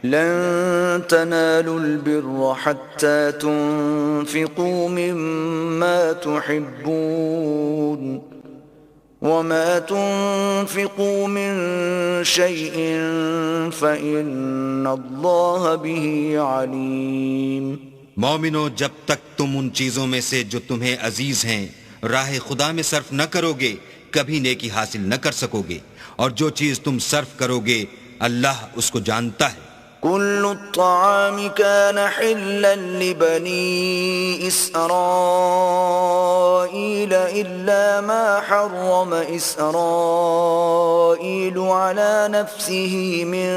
لن تنالوا البر حتى تنفقوا مما تحبون وما تنفقوا من شيء فإن الله به عليم. مومنو، جب تک تم ان چیزوں میں سے جو تمہیں عزیز ہیں راہ خدا میں صرف نہ کرو گے کبھی نیکی حاصل نہ کر سکو گے، اور جو چیز تم صرف کرو گے اللہ اس کو جانتا ہے. كل الطعام كان حلا لبني إسرائيل إلا ما حرم إسرائيل على نفسه من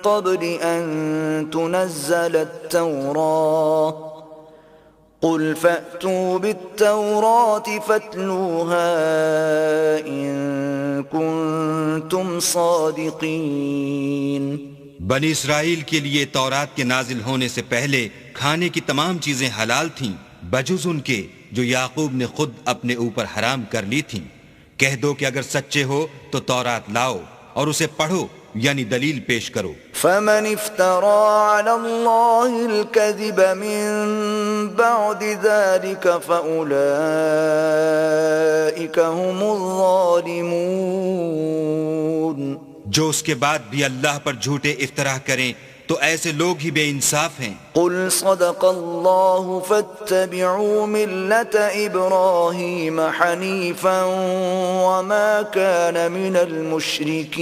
قبل أن تنزل التوراة قل فأتوا بالتوراة فاتلوها إن كنتم صادقين. بنی اسرائیل کے لیے تورات کے نازل ہونے سے پہلے کھانے کی تمام چیزیں حلال تھیں بجز ان کے جو یعقوب نے خود اپنے اوپر حرام کر لی تھیں. کہہ دو کہ اگر سچے ہو تو تورات لاؤ اور اسے پڑھو، یعنی دلیل پیش کرو. فمن افترى على الله الكذب من بعد ذلك فأولئك هم الظالمون. جو اس کے بعد بھی اللہ پر جھوٹے افطرا کریں تو ایسے لوگ ہی بے انصاف ہیں. قل صدق اللہ فاتبعوا ملت ابراہیم حنیفا وما كان من المشرکین.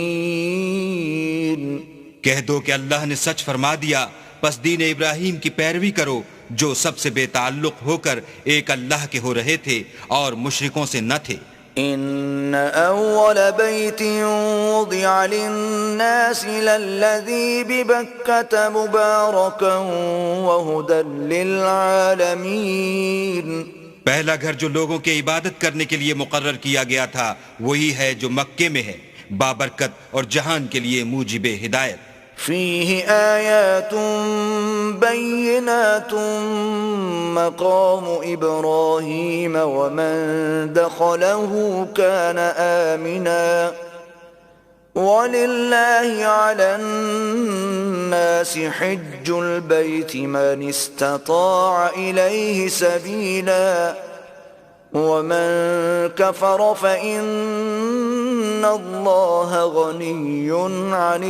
کہہ دو کہ اللہ نے سچ فرما دیا، پس دین ابراہیم کی پیروی کرو جو سب سے بے تعلق ہو کر ایک اللہ کے ہو رہے تھے اور مشرکوں سے نہ تھے. ان اول بیت وضع للناس للذی ببکة مبارکا وہدا للعالمین. پہلا گھر جو لوگوں کے عبادت کرنے کے لیے مقرر کیا گیا تھا وہی ہے جو مکے میں ہے، بابرکت اور جہان کے لیے موجب ہدایت. فيه آيات بينات مقام إبراهيم ومن دخله كان آمنا ولله على الناس حج البيت من استطاع إليه سبيلا ومن كفر فإن الله غني عن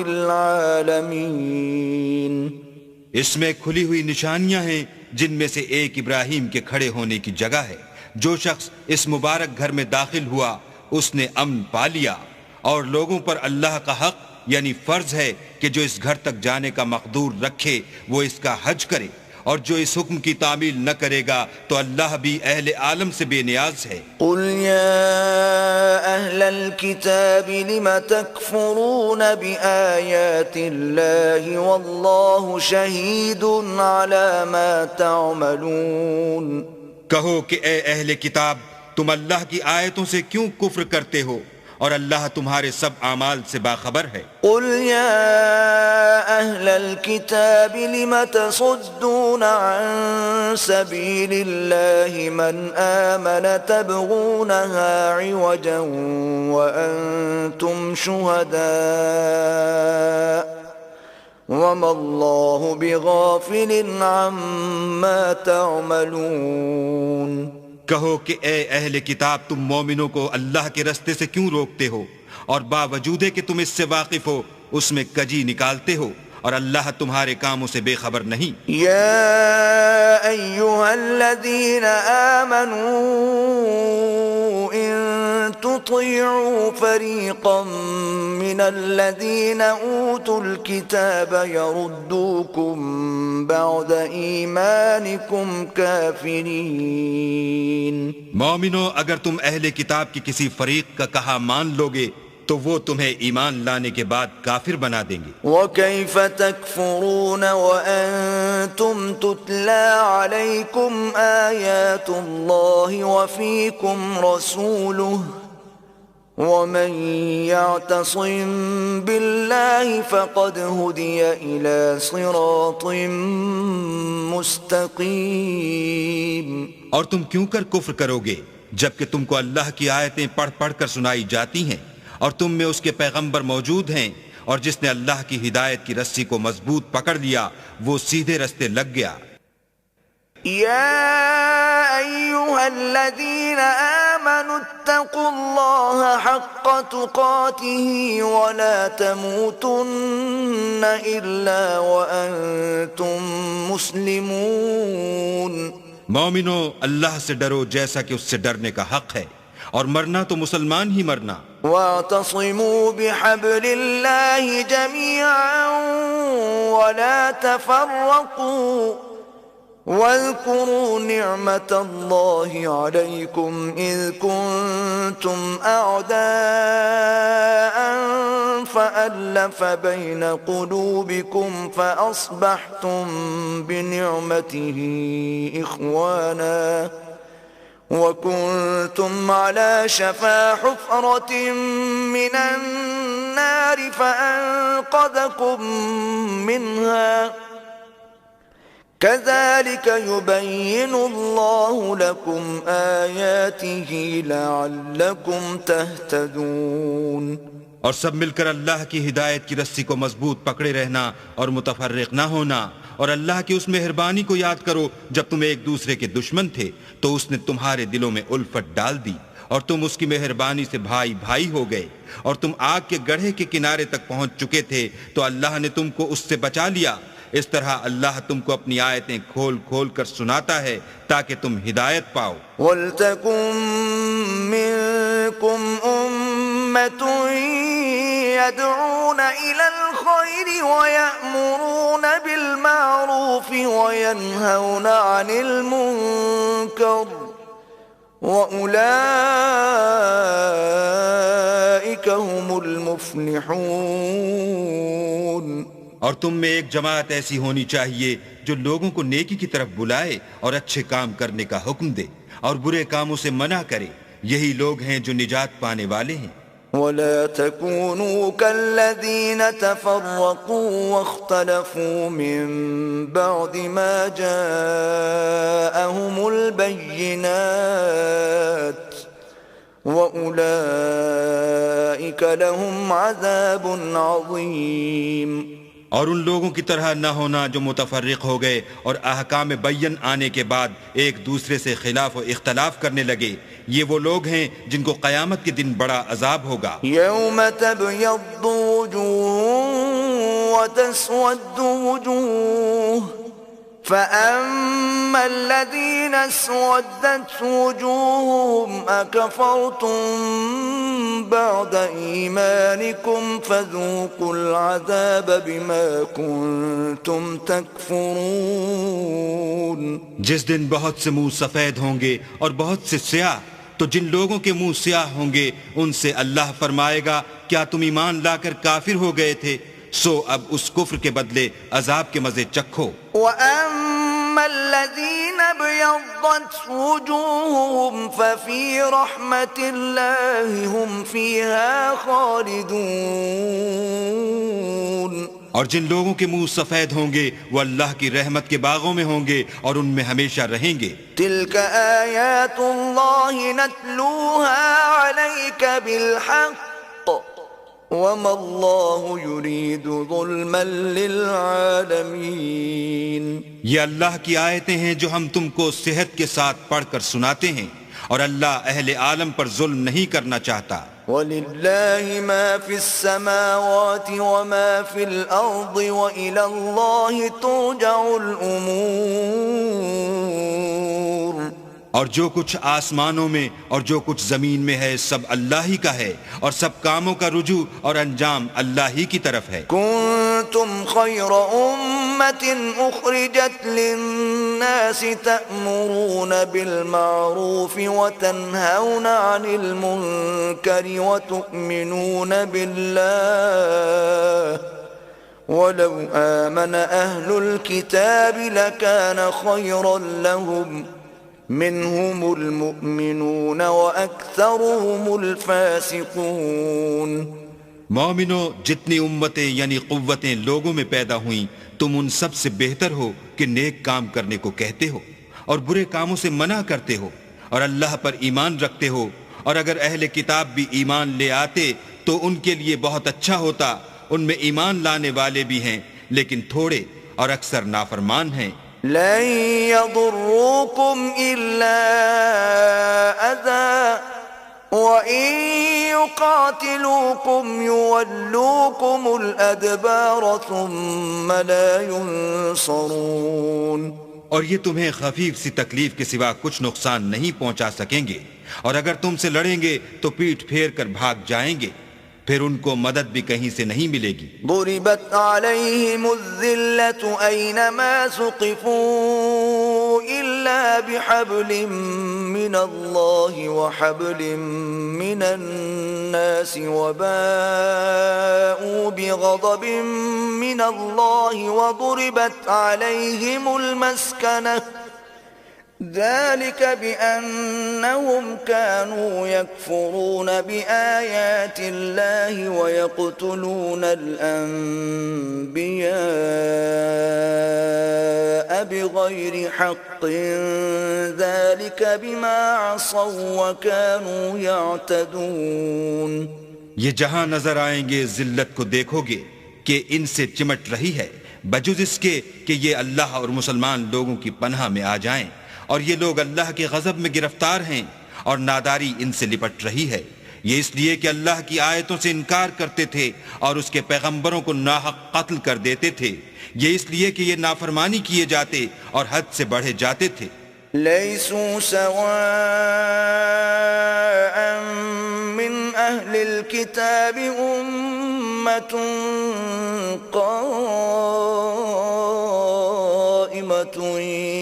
العالمين. اس میں کھلی ہوئی نشانیاں ہیں جن میں سے ایک ابراہیم کے کھڑے ہونے کی جگہ ہے. جو شخص اس مبارک گھر میں داخل ہوا اس نے امن پا لیا، اور لوگوں پر اللہ کا حق یعنی فرض ہے کہ جو اس گھر تک جانے کا مقدور رکھے وہ اس کا حج کرے، اور جو اس حکم کی تعمیل نہ کرے گا تو اللہ بھی اہل عالم سے بے نیاز ہے. قل یا اہل الكتاب لم تکفرون بآیات اللہ واللہ شہید علی ما تعملون. کہو کہ اے اہل کتاب، تم اللہ کی آیتوں سے کیوں کفر کرتے ہو اور اللہ تمہارے سب اعمال سے باخبر ہے. قل یا اہل الكتاب لم تصدون عن سبیل اللہ من آمن تبغونها عوجا وانتم شہداء وما اللہ بغافل عما تعملون. کہو کہ اے اہل کتاب، تم مومنوں کو اللہ کے رستے سے کیوں روکتے ہو اور باوجود کہ تم اس سے واقف ہو اس میں کجی نکالتے ہو، اور اللہ تمہارے کاموں سے بے خبر نہیں. یا ایھا الذین آمنوا ان تطیعوا فریقا من الذین اوتوا الکتاب یردوکم بعد ایمانکم کافرین. مومنو، اگر تم اہل کتاب کی کسی فریق کا کہا مان لوگے تو وہ تمہیں ایمان لانے کے بعد کافر بنا دیں گے. وَكَيْفَ تَكْفُرُونَ وَأَنْتُمْ تُتْلَى عَلَيْكُمْ آيَاتُ اللَّهِ وَفِيكُمْ رَسُولُهُ وَمَنْ يَعْتَصِمْ بِاللَّهِ فَقَدْ هُدِيَ إِلَى صِرَاطٍ مُسْتَقِيمٍ. اور تم کیوں کر کفر کرو گے جبکہ تم کو اللہ کی آیتیں پڑھ پڑھ کر سنائی جاتی ہیں اور تم میں اس کے پیغمبر موجود ہیں، اور جس نے اللہ کی ہدایت کی رسی کو مضبوط پکڑ لیا وہ سیدھے رستے لگ گیا۔ يا أيها الذين آمنوا اتقوا الله حق تقاته ولا تموتن إلا وأنتم مسلمون۔ مومنو، اللہ سے ڈرو جیسا کہ اس سے ڈرنے کا حق ہے، اور مرنا تو مسلمان ہی مرنا۔ واعتصموا بحبل الله جميعا ولا تفرقوا واذكروا نعمة الله عليكم إذ كنتم أعداء فألف بين قلوبكم فأصبحتم بنعمته إخوانا وكنتم على شفا حفرة من النار فأنقذكم منها كذلك يبين الله لكم آياته لعلكم تهتدون۔ اور سب مل کر اللہ کی ہدایت کی رسی کو مضبوط پکڑے رہنا اور متفرق نہ ہونا، اور اللہ کی اس مہربانی کو یاد کرو جب تم ایک دوسرے کے دشمن تھے تو اس نے تمہارے دلوں میں الفت ڈال دی اور تم اس کی مہربانی سے بھائی بھائی ہو گئے، اور تم آگ کے گڑھے کے کنارے تک پہنچ چکے تھے تو اللہ نے تم کو اس سے بچا لیا۔ اس طرح اللہ تم کو اپنی آیتیں کھول کھول کر سناتا ہے تاکہ تم ہدایت پاؤ۔ وَلْتَكُن مِّنكُمْ أُمَّةٌ يَدْعُونَ إِلَى الْخَيْرِ وَيَأْمُرُونَ بِالْمَعْرُوفِ وَيَنْهَوْنَ عَنِ الْمُنكَرِ وَأُولَئِكَ هُمُ الْمُفْلِحُونَ۔ اور تم میں ایک جماعت ایسی ہونی چاہیے جو لوگوں کو نیکی کی طرف بلائے اور اچھے کام کرنے کا حکم دے اور برے کاموں سے منع کرے، یہی لوگ ہیں جو نجات پانے والے ہیں۔ وَلَا تَكُونُوا كَالَّذِينَ تَفَرَّقُوا وَاخْتَلَفُوا مِن بَعْدِ مَا جَاءَهُمُ الْبَيِّنَاتُ وَأُولَئِكَ لَهُمْ عَذَابٌ عَظِيمٌ۔ اور ان لوگوں کی طرح نہ ہونا جو متفرق ہو گئے اور احکام بین آنے کے بعد ایک دوسرے سے خلاف و اختلاف کرنے لگے، یہ وہ لوگ ہیں جن کو قیامت کے دن بڑا عذاب ہوگا۔ یوم تبیض وجوہ وتسود وجوہ فأما الذين اسودت وجوههم أكفرتم بعد إيمانكم فذوقوا العذاب بما كنتم تكفرون۔ جس دن بہت سے منہ سفید ہوں گے اور بہت سے سیاہ، تو جن لوگوں کے منہ سیاہ ہوں گے ان سے اللہ فرمائے گا کیا تم ایمان لا کر کافر ہو گئے تھے؟ سو اب اس کفر کے بدلے عذاب کے مزے چکھو۔ وَأَمَّا الَّذِينَ ابْيَضَّتْ وُجُوهُهُمْ فَفِي رَحْمَةِ اللَّهِ هُمْ فِيهَا خَالِدُونَ۔ اور جن لوگوں کے منہ سفید ہوں گے وہ اللہ کی رحمت کے باغوں میں ہوں گے اور ان میں ہمیشہ رہیں گے۔ تِلْكَ آيَاتُ اللَّهِ نَتْلُوهَا عَلَيْكَ بِالْحَقِّ وَمَا اللَّهُ يُرِيدُ ظُلْمًا لِلْعَالَمِينَ۔ یہ اللہ کی آیتیں ہیں جو ہم تم کو صحت کے ساتھ پڑھ کر سناتے ہیں، اور اللہ اہل عالم پر ظلم نہیں کرنا چاہتا۔ وَلِلَّهِ مَا فِي السَّمَاوَاتِ وَمَا فِي الْأَرْضِ وَإِلَى اللَّهِ تُرْجَعُ الْأُمُورُ۔ اور جو کچھ آسمانوں میں اور جو کچھ زمین میں ہے سب اللہ ہی کا ہے، اور سب کاموں کا رجوع اور انجام اللہ ہی کی طرف ہے۔ كنتم خير أمة أخرجت للناس تأمرون بالمعروف وتنهون عن المنكر وتؤمنون بالله ولو آمن أهل الكتاب لكان خيرا لهم منهم المؤمنون وأكثرهم الفاسقون۔ مومنو، جتنی امتیں یعنی قوتیں لوگوں میں پیدا ہوئیں تم ان سب سے بہتر ہو کہ نیک کام کرنے کو کہتے ہو اور برے کاموں سے منع کرتے ہو اور اللہ پر ایمان رکھتے ہو، اور اگر اہل کتاب بھی ایمان لے آتے تو ان کے لیے بہت اچھا ہوتا، ان میں ایمان لانے والے بھی ہیں لیکن تھوڑے اور اکثر نافرمان ہیں۔ لن يضروكم إلا أذى وإن يقاتلوكم يولوكم الأدبار ثم لا ينصرون۔ اور یہ تمہیں خفیف سی تکلیف کے سوا کچھ نقصان نہیں پہنچا سکیں گے، اور اگر تم سے لڑیں گے تو پیٹھ پھیر کر بھاگ جائیں گے، پھر ان کو مدد بھی کہیں سے نہیں ملے گی۔ ضربت عليهم الذلة أينما ثقفوا إلا بحبل من الله وحبل من الناس وباءوا بغضب من الله وضربت عليهم المسكنة ذلك بأنهم كانوا يكفرون بآيات الله ويقتلون الأنبياء بغير حق ذلك بما عصوا وكانوا يعتدون۔ یہ جہاں نظر آئیں گے ذلت کو دیکھو گے کہ ان سے چمٹ رہی ہے، بجز اس کے کہ یہ اللہ اور مسلمان لوگوں کی پناہ میں آ جائیں، اور یہ لوگ اللہ کے غضب میں گرفتار ہیں اور ناداری ان سے لپٹ رہی ہے۔ یہ اس لیے کہ اللہ کی آیتوں سے انکار کرتے تھے اور اس کے پیغمبروں کو ناحق قتل کر دیتے تھے، یہ اس لیے کہ یہ نافرمانی کیے جاتے اور حد سے بڑھے جاتے تھے۔ ليسوا سواء من أهل الكتاب أمة قائمة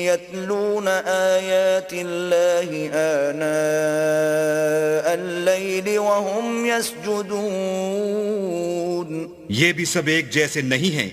يتلون آيات الله آناء الليل وهم يسجدون۔ یہ بھی سب ایک جیسے نہیں ہیں،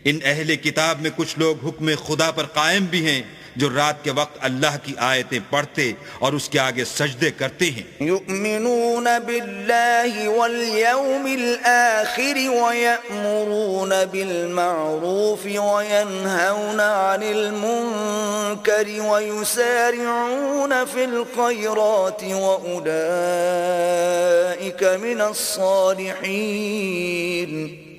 ان اہل کتاب میں کچھ لوگ حکم خدا پر قائم بھی ہیں جو رات کے وقت اللہ کی آیتیں پڑھتے اور اس کے آگے سجدے کرتے ہیں۔ یؤمنون باللہ والیوم الآخر ویأمرون بالمعروف وینہون عن المنکر ویسارعون فی الخیرات وأولئک من الصالحین۔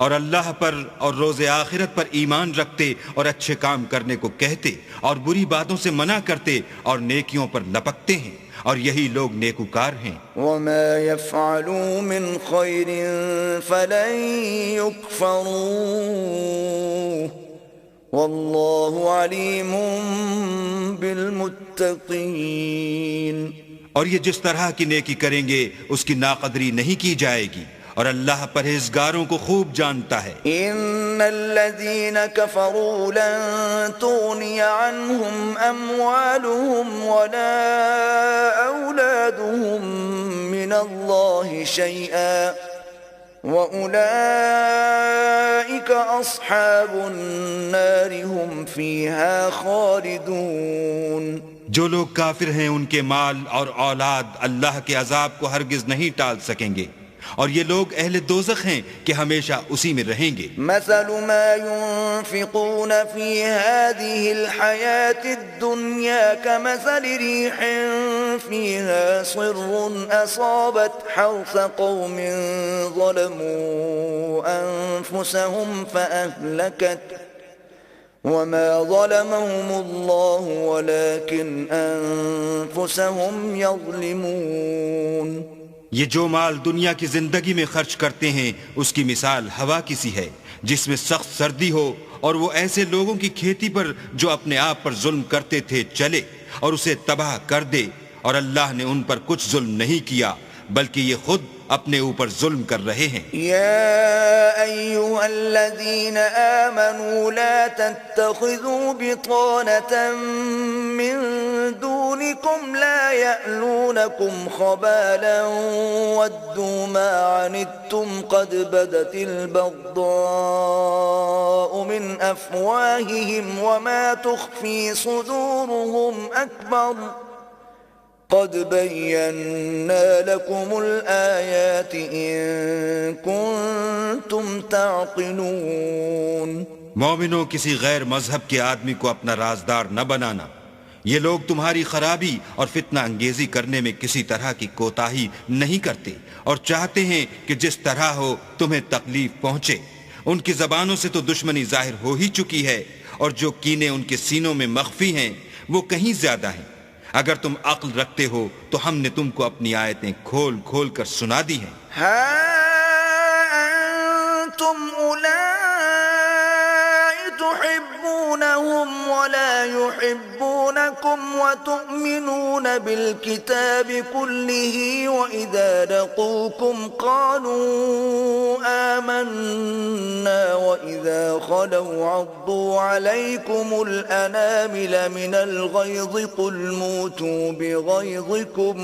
اور اللہ پر اور روز آخرت پر ایمان رکھتے اور اچھے کام کرنے کو کہتے اور بری باتوں سے منع کرتے اور نیکیوں پر لپکتے ہیں، اور یہی لوگ نیکوکار ہیں۔ وما يفعلوا من خير فلن يكفروه والله عليم بالمتقين۔ اور یہ جس طرح کی نیکی کریں گے اس کی ناقدری نہیں کی جائے گی، اور اللہ پرہیزگاروں کو خوب جانتا ہے۔ ان الذين كفروا لن تغني عنهم اموالهم ولا اولادهم من الله شيئا واولئك اصحاب النار هم فيها خالدون۔ جو لوگ کافر ہیں ان کے مال اور اولاد اللہ کے عذاب کو ہرگز نہیں ٹال سکیں گے، اور یہ لوگ اہل دوزخ ہیں کہ ہمیشہ اسی میں رہیں گے۔ مثل ما ينفقون في هذه الحياة الدنيا كمثل ريح فيها صر أصابت حرث قوم ظلموا أنفسهم فأهلكت وما ظلمهم الله ولكن أنفسهم يظلمون۔ یہ جو مال دنیا کی زندگی میں خرچ کرتے ہیں اس کی مثال ہوا کی سی ہے جس میں سخت سردی ہو اور وہ ایسے لوگوں کی کھیتی پر جو اپنے آپ پر ظلم کرتے تھے چلے اور اسے تباہ کر دے، اور اللہ نے ان پر کچھ ظلم نہیں کیا بلکہ یہ خود اپنے اوپر ظلم کر رہے ہیں۔ یا ایھا الذین آمنوا لا تتخذوا بطانة من دونکم لا یألونکم خبالا ودوا ما عنتم قد بدت البغضاء من افواہہم وما تخفی صدورهم اکبر قد بينا لكم الآيات إن كنتم تعقلون۔ مومنوں کسی غیر مذہب کے آدمی کو اپنا رازدار نہ بنانا، یہ لوگ تمہاری خرابی اور فتنہ انگیزی کرنے میں کسی طرح کی کوتاہی نہیں کرتے اور چاہتے ہیں کہ جس طرح ہو تمہیں تکلیف پہنچے، ان کی زبانوں سے تو دشمنی ظاہر ہو ہی چکی ہے، اور جو کینے ان کے سینوں میں مخفی ہیں وہ کہیں زیادہ ہیں۔ اگر تم عقل رکھتے ہو تو ہم نے تم کو اپنی آیتیں کھول کھول کر سنا دی ہیں۔ ها أنتم أولئك تحبونهم ولا يحبونكم وتؤمنون بالكتاب كله وإذا لقوكم قالوا آمنا وإذا خلوا عضوا عليكم الأنامل من الغيظ قل موتوا بغيظكم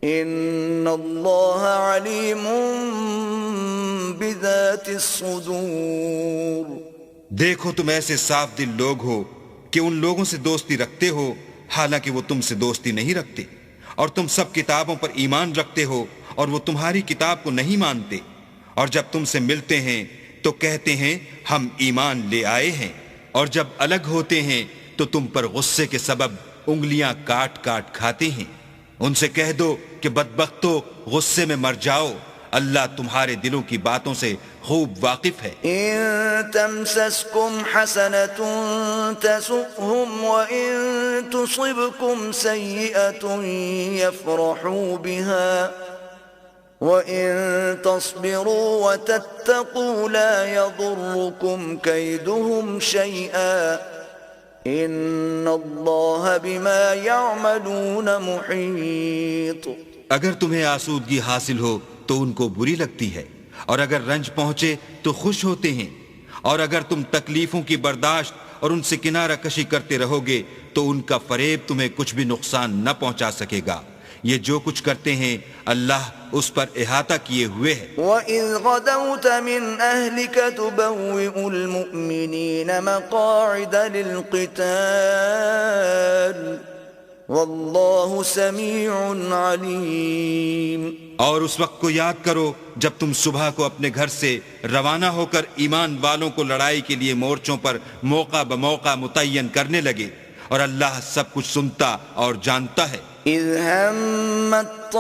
ان اللہ علیم بذات الصدور۔ دیکھو تم ایسے صاف دل لوگ ہو کہ ان لوگوں سے دوستی رکھتے ہو حالانکہ وہ تم سے دوستی نہیں رکھتے، اور تم سب کتابوں پر ایمان رکھتے ہو اور وہ تمہاری کتاب کو نہیں مانتے، اور جب تم سے ملتے ہیں تو کہتے ہیں ہم ایمان لے آئے ہیں، اور جب الگ ہوتے ہیں تو تم پر غصے کے سبب انگلیاں کاٹ کاٹ کھاتے ہیں۔ ان سے کہہ دو کہ بدبختو غصے میں مر جاؤ، اللہ تمہارے دلوں کی باتوں سے خوب واقف ہے۔ ان تمسسکم حسنة تسؤهم وان تصبكم سیئة يفرحوا بها وَإِن تَصْبِرُوا وَتَتَّقُوا لَا يَضُرُّكُمْ كَيْدُهُمْ شَيْئًا إِنَّ اللَّهَ بِمَا يَعْمَلُونَ مُحِيطٌ۔ اگر تمہیں آسودگی حاصل ہو تو ان کو بری لگتی ہے، اور اگر رنج پہنچے تو خوش ہوتے ہیں، اور اگر تم تکلیفوں کی برداشت اور ان سے کنارہ کشی کرتے رہو گے تو ان کا فریب تمہیں کچھ بھی نقصان نہ پہنچا سکے گا۔ یہ جو کچھ کرتے ہیں اللہ اس پر احاطہ کیے ہوئے ہے۔ وَإِذْ غَدَوْتَ مِنْ أَهْلِكَ تُبَوِّئُ الْمُؤْمِنِينَ مَقَاعِدَ لِلْقِتَالِ وَاللَّهُ سَمِيعٌ عَلِيمٌ۔ اور اس وقت کو یاد کرو جب تم صبح کو اپنے گھر سے روانہ ہو کر ایمان والوں کو لڑائی کے لیے مورچوں پر موقع بموقع متعین کرنے لگے، اور اللہ سب کچھ سنتا اور جانتا ہے۔ اذ همت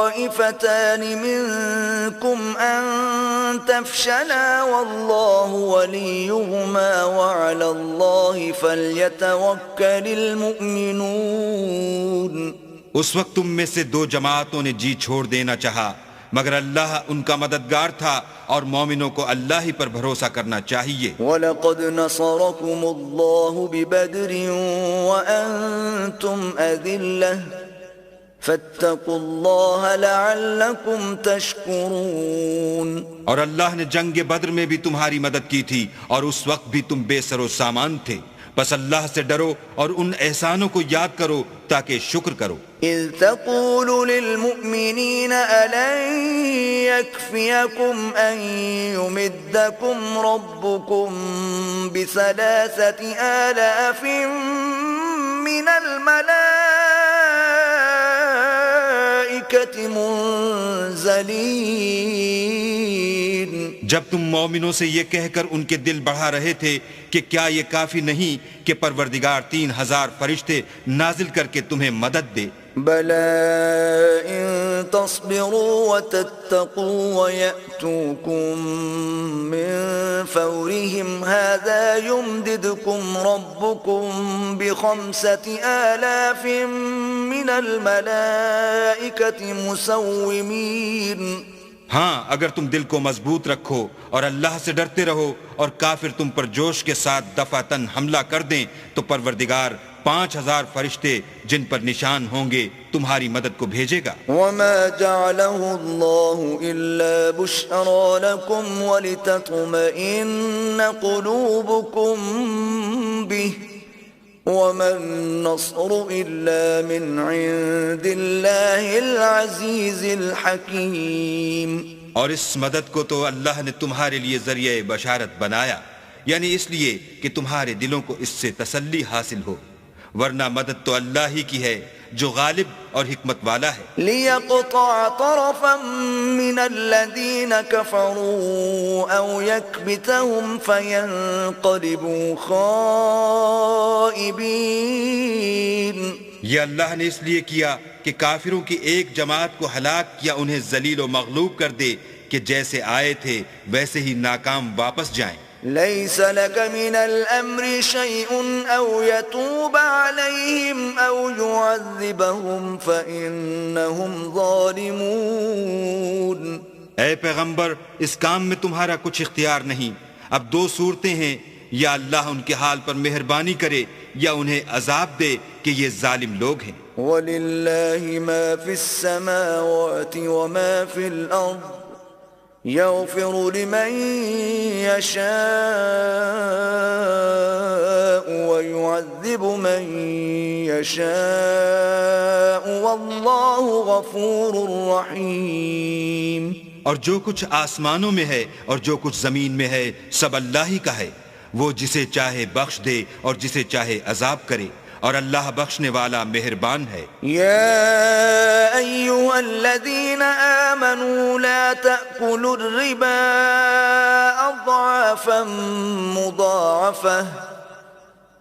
طائفتان منكم ان تفشلا والله وليهما وعلى الله فليتوكل المؤمنون۔ اس وقت تم میں سے دو جماعتوں نے جی چھوڑ دینا چاہا، مگر اللہ ان کا مددگار تھا اور مومنوں کو اللہ ہی پر بھروسہ کرنا چاہیے۔ وَلَقَدْ نَصَرَكُمُ اللَّهُ بِبَدْرٍ وَأَنْتُمْ أَذِلَّةٌ فَاتَّقُوا اللَّهَ لَعَلَّكُمْ تَشْكُرُونَ۔ اور اللہ نے جنگ بدر میں بھی تمہاری مدد کی تھی اور اس وقت بھی تم بے سر و سامان تھے، بس اللہ سے ڈرو اور ان احسانوں کو یاد کرو تاکہ شکر کرو۔ اذ تقول للمؤمنین ألن يكفيكم ان يمدكم ربكم ب3,000 من الملائكة منزلین۔ جب تم مومنوں سے یہ کہہ کر ان کے دل بڑھا رہے تھے کہ کیا یہ کافی نہیں کہ پروردگار 3,000 فرشتے نازل کر کے تمہیں مدد دے؟ بَلَا إِن تَصْبِرُوا وَتَتَّقُوا وَيَأْتُوكُم مِّن فَوْرِهِمْ هَٰذَا يُمْدِدْكُمْ رَبُّكُم ب5,000 مِّنَ الْمَلَائِكَةِ مُسَوِّمِينَ۔ ہاں اگر تم دل کو مضبوط رکھو اور اللہ سے ڈرتے رہو اور کافر تم پر جوش کے ساتھ دفعتاً حملہ کر دیں تو پروردگار 5,000 فرشتے جن پر نشان ہوں گے تمہاری مدد کو بھیجے گا۔ وَمَا جَعَلَهُ اللَّهُ إِلَّا بُشْرَىٰ لَكُمْ وَلِتَطْمَئِنَّ قُلُوبُكُم بِهِ وَمَا النَّصْرُ إِلَّا مِنْ عِندِ اللَّهِ الْعَزِيزِ الْحَكِيمِ۔ اور اس مدد کو تو اللہ نے تمہارے لیے ذریعہ بشارت بنایا، یعنی اس لیے کہ تمہارے دلوں کو اس سے تسلی حاصل ہو، ورنہ مدد تو اللہ ہی کی ہے جو غالب اور حکمت والا ہے۔ لِيَقْطَعَ طَرَفًا مِّنَ الَّذِينَ كَفَرُوا أَوْ يَكْبِتَهُمْ فَيَنقَلِبُوا خَائِبِينَ۔ یہ اللہ نے اس لیے کیا کہ کافروں کی ایک جماعت کو ہلاک یا انہیں ذلیل و مغلوب کر دے کہ جیسے آئے تھے ویسے ہی ناکام واپس جائیں۔ ليس لك من الأمر شيء أو يتوب عليهم أو يعذبهم فإنهم ظالمون۔ اے پیغمبر اس کام میں تمہارا کچھ اختیار نہیں۔ اب دو صورتیں ہیں، یا اللہ ان کے حال پر مہربانی کرے یا انہیں عذاب دے کہ یہ ظالم لوگ ہیں۔ وَلِلَّهِ مَا فِي السَّمَاوَاتِ وَمَا فِي الْأَرْضِ يَغْفِرُ لِمَن يَشَاءُ وَيُعَذِّبُ مَن يَشَاءُ وَاللَّهُ غَفُورٌ رَّحِيمٌ۔ اور جو کچھ آسمانوں میں ہے اور جو کچھ زمین میں ہے سب اللہ ہی کا ہے، وہ جسے چاہے بخش دے اور جسے چاہے عذاب کرے، اور اللہ بخشنے والا مہربان ہے۔ يا أيها الذين آمنوا لا تأكلوا الربا أضعافا مضاعفة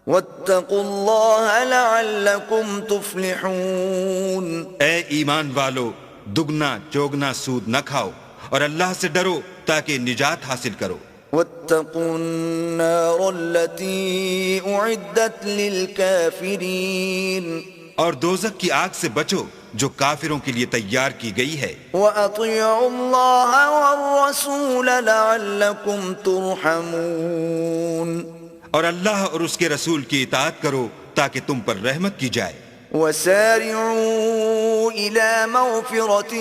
واتقوا الله لعلكم تفلحون۔ اے ایمان والو، دگنا چوگنا سود نہ کھاؤ اور اللہ سے ڈرو تاکہ نجات حاصل کرو۔ واتقوا النار التي أعدت للكافرين۔ اور دوزخ کی آگ سے بچو جو کافروں کے لیے تیار کی گئی ہے۔ وأطيعوا الله والرسول لعلكم ترحمون۔ اور اللہ اور اس کے رسول کی اطاعت کرو تاکہ تم پر رحمت کی جائے۔ وسارعوا إلى مغفرة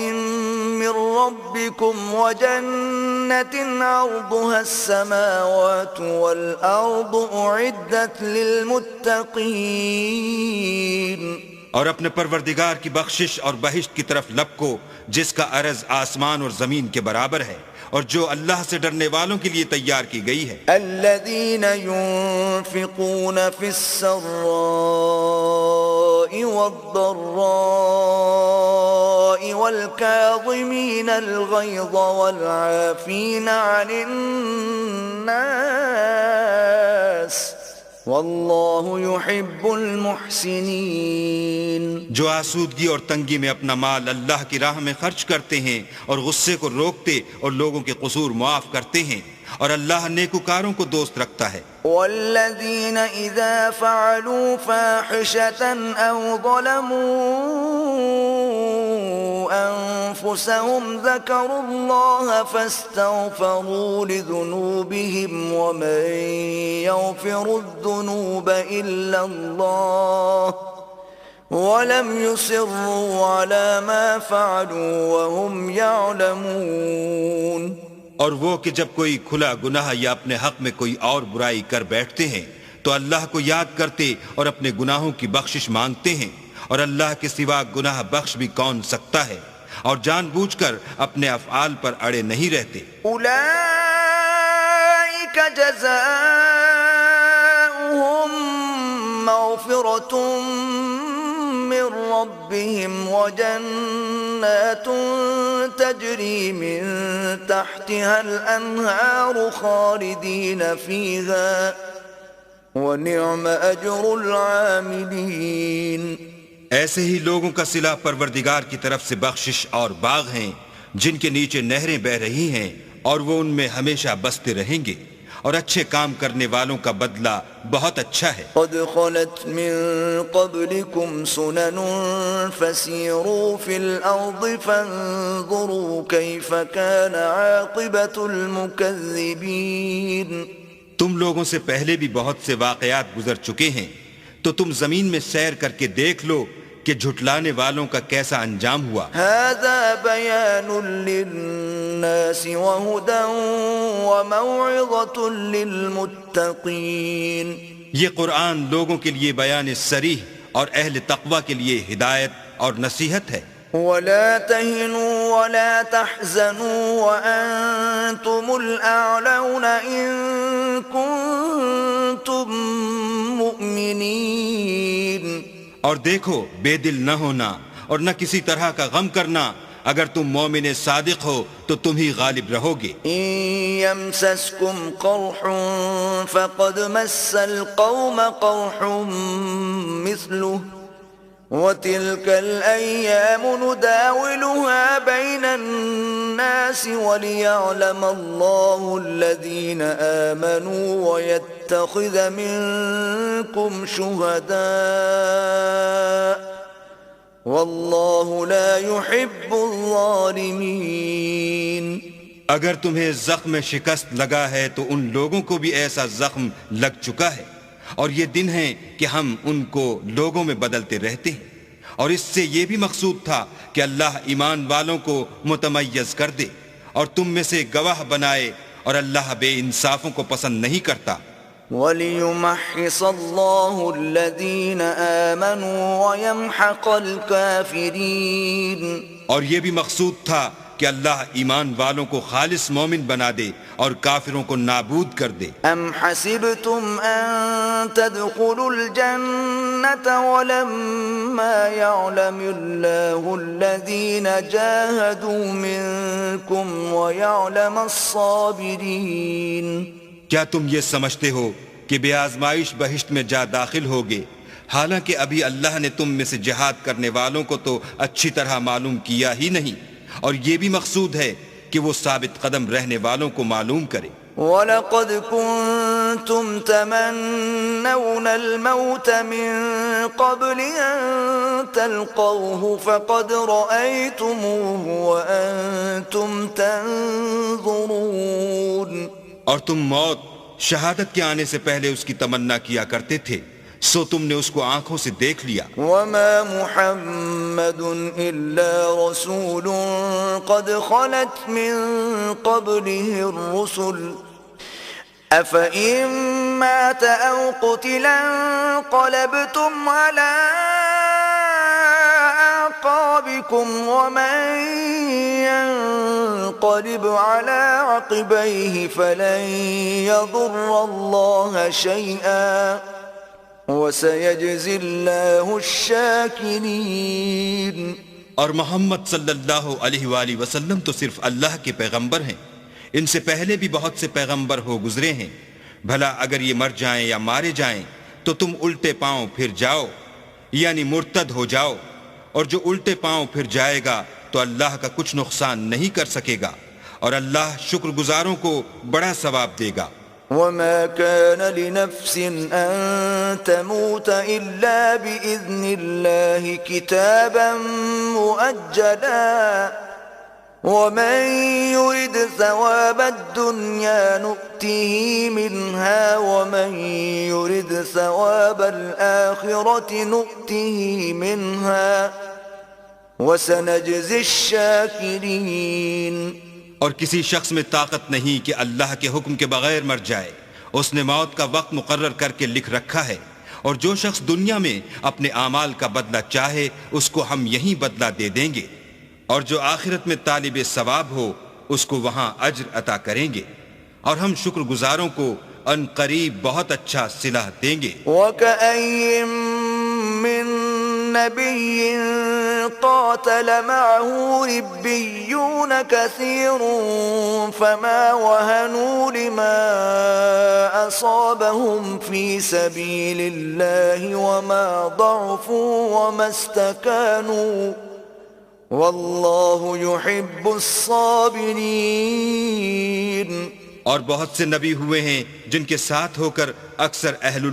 من ربكم وجنة عرضها السماوات والأرض أعدت للمتقين۔ اور اپنے پروردگار کی بخشش اور بہشت کی طرف لپکو جس کا عرض آسمان اور زمین کے برابر ہے اور جو اللہ سے ڈرنے والوں کے لیے تیار کی گئی ہے۔ الذين ينفقون في السراء والضراء والكاظمين الغيظ والعافين عن الناس واللہ يحب المحسنین۔ جو آسودگی اور تنگی میں اپنا مال اللہ کی راہ میں خرچ کرتے ہیں اور غصے کو روکتے اور لوگوں کے قصور معاف کرتے ہیں، اور اللہ نیکوکاروں کو دوست رکھتا ہے۔ والذین اذا فعلوا فاحشة او ظلموا انفسهم ذکروا اللہ فاستغفروا لذنوبهم ومن يغفر الذنوب الا اللہ ولم يصروا على ما فعلوا وهم يعلمون۔ اور وہ کہ جب کوئی کھلا گناہ یا اپنے حق میں کوئی اور برائی کر بیٹھتے ہیں تو اللہ کو یاد کرتے اور اپنے گناہوں کی بخشش مانگتے ہیں، اور اللہ کے سوا گناہ بخش بھی کون سکتا ہے، اور جان بوجھ کر اپنے افعال پر اڑے نہیں رہتے۔ اولئک جزاؤہم مغفرۃ من ربهم وجنات تجری من تحتها الانہار خالدین فیہا ونعم اجر العاملین۔ ایسے ہی لوگوں کا صلہ پروردگار کی طرف سے بخشش اور باغ ہیں جن کے نیچے نہریں بہہ رہی ہیں، اور وہ ان میں ہمیشہ بستے رہیں گے، اور اچھے کام کرنے والوں کا بدلہ بہت اچھا ہے۔ قد خلت من قبلكم سنن فسيروا في الأرض فانظروا كيف كان عاقبة المكذبين۔ تم لوگوں سے پہلے بھی بہت سے واقعات گزر چکے ہیں، تو تم زمین میں سیر کر کے دیکھ لو کہ جھٹلانے والوں کا کیسا انجام ہوا۔ هذا بيان للناس وهدى وموعظة للمتقين۔ یہ قرآن لوگوں کے لیے بیان صریح اور اہل تقوی کے لیے ہدایت اور نصیحت ہے۔ ولا تهنوا ولا تحزنوا وأنتم الأعلون إن كنتم مؤمنين۔ اور دیکھو بے دل نہ ہونا اور نہ کسی طرح کا غم کرنا، اگر تم مومن صادق ہو تو تم ہی غالب رہو گے۔ إن يمسسكم قرح فقد مس القوم قرح مثله وتلك الأيام نداولها بين الناس وليعلم الله الذين آمنوا ويتخذ منكم شهداء والله لا يحب الظالمين. اگر تمہیں زخم شکست لگا ہے تو ان لوگوں کو بھی ایسا زخم لگ چکا ہے، اور یہ دن ہیں کہ ہم ان کو لوگوں میں بدلتے رہتے ہیں، اور اس سے یہ بھی مقصود تھا کہ اللہ ایمان والوں کو متمیز کر دے اور تم میں سے گواہ بنائے، اور اللہ بے انصافوں کو پسند نہیں کرتا. وَلِيُمَحِّصَ اللَّهُ الَّذِينَ آمَنُوا وَيَمْحَقَ الْكَافِرِينَ. اور یہ بھی مقصود تھا کہ اللہ ایمان والوں کو خالص مومن بنا دے اور کافروں کو نابود کر دے. ام حسبتم ان تدخلوا الجنة ولما يعلم الله الذين جاهدوا منكم ويعلم الصابرين. کیا تم یہ سمجھتے ہو کہ بے آزمائش بہشت میں جا داخل ہوگے، حالانکہ ابھی اللہ نے تم میں سے جہاد کرنے والوں کو تو اچھی طرح معلوم کیا ہی نہیں، اور یہ بھی مقصود ہے کہ وہ ثابت قدم رہنے والوں کو معلوم کرے. وَلَقَدْ كُنْتُمْ تَمَنَّوْنَ الْمَوْتَ مِنْ قَبْلِ أَنْ تَلْقَوْهُ فَقَدْ رَأَيْتُمُوهُ وَأَنْتُمْ تَنْظُرُونَ. اور تم موت شہادت کے آنے سے پہلے اس کی تمنا کیا کرتے تھے، سو تم نے اس کو آنکھوں سے دیکھ لیا. وَمَا مُحَمَّدٌ إِلَّا رَسُولٌ قَدْ خَلَتْ مِن قَبْلِهِ الرُّسُلُ أَفَإِن مَّاتَ أَوْ قُتِلَ انقَلَبْتُمْ عَلَىٰ أَعْقَابِكُمْ وَمَن يَنقَلِبْ عَلَىٰ عَقِبَيْهِ فَلَن يَضُرَّ اللَّهَ شَيْئًا وَسَيَجْزِي اللَّهُ الشَّاكِرِينَ. اور محمد صلی اللہ علیہ وآلہ وسلم تو صرف اللہ کے پیغمبر ہیں، ان سے پہلے بھی بہت سے پیغمبر ہو گزرے ہیں. بھلا اگر یہ مر جائیں یا مارے جائیں تو تم الٹے پاؤں پھر جاؤ، یعنی مرتد ہو جاؤ، اور جو الٹے پاؤں پھر جائے گا تو اللہ کا کچھ نقصان نہیں کر سکے گا، اور اللہ شکر گزاروں کو بڑا ثواب دے گا. وَمَا كَانَ لِنَفْسٍ أَن تَمُوتَ إِلَّا بِإِذْنِ اللَّهِ كِتَابًا مُؤَجَّلًا وَمَن يُرِدْ ثَوَابَ الدُّنْيَا نُؤْتِهِ مِنْهَا وَمَن يُرِدْ ثَوَابَ الْآخِرَةِ نُؤْتِهِ مِنْهَا وَسَنَجْزِي الشَّاكِرِينَ. اور کسی شخص میں طاقت نہیں کہ اللہ کے حکم کے بغیر مر جائے، اس نے موت کا وقت مقرر کر کے لکھ رکھا ہے، اور جو شخص دنیا میں اپنے اعمال کا بدلہ چاہے اس کو ہم یہیں بدلہ دے دیں گے، اور جو آخرت میں طالب ثواب ہو اس کو وہاں اجر عطا کریں گے، اور ہم شکر گزاروں کو ان قریب بہت اچھا صلہ دیں گے. وَكَأَيٍّ مِّن نَّبِيٍّ قَاتَلَ مَعَهُ رِبِّيُّونَ كَثِيرٌ فَمَا وَهَنُوا لِمَا أَصَابَهُمْ فِي سَبِيلِ اللَّهِ وَمَا ضَعُفُوا وَمَا اسْتَكَانُوا وَاللَّهُ يُحِبُّ الصَّابِرِينَ. اور بہت سے نبی ہوئے ہیں جن کے ساتھ ہو کر اکثر اہل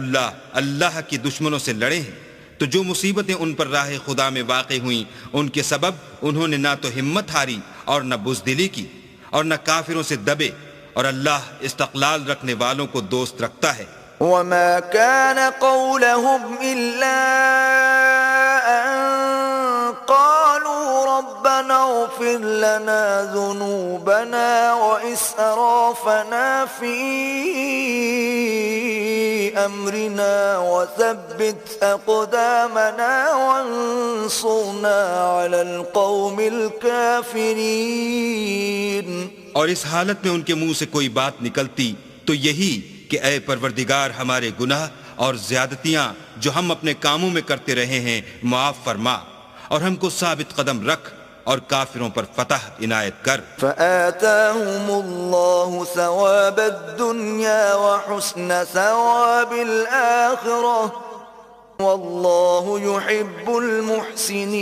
اللہ کی دشمنوں سے لڑے ہیں، تو جو مصیبتیں ان پر راہ خدا میں واقع ہوئیں ان کے سبب انہوں نے نہ تو ہمت ہاری اور نہ بزدلی کی اور نہ کافروں سے دبے، اور اللہ استقلال رکھنے والوں کو دوست رکھتا ہے. وَمَا كَانَ قَوْلَهُمْ إِلَّا أَن قَالُوا رَبَّنَا اغْفِرْ لَنَا ذُنُوبَنَا وَإِسْرَافَنَا فِي أَمْرِنَا وَثَبِّتْ أَقْدَامَنَا وَانصُرْنَا عَلَى الْقَوْمِ الْكَافِرِينَ. اور اس حالت میں ان کے منہ سے کوئی بات نکلتی تو یہی کہ اے پروردگار ہمارے گناہ اور زیادتیاں جو ہم اپنے کاموں میں کرتے رہے ہیں معاف فرما، اور ہم کو ثابت قدم رکھ اور کافروں پر فتح عنایت کر. فآتاهم الله ثواب الدنيا وحسن ثواب الآخرة واللہ يحب المحسنین.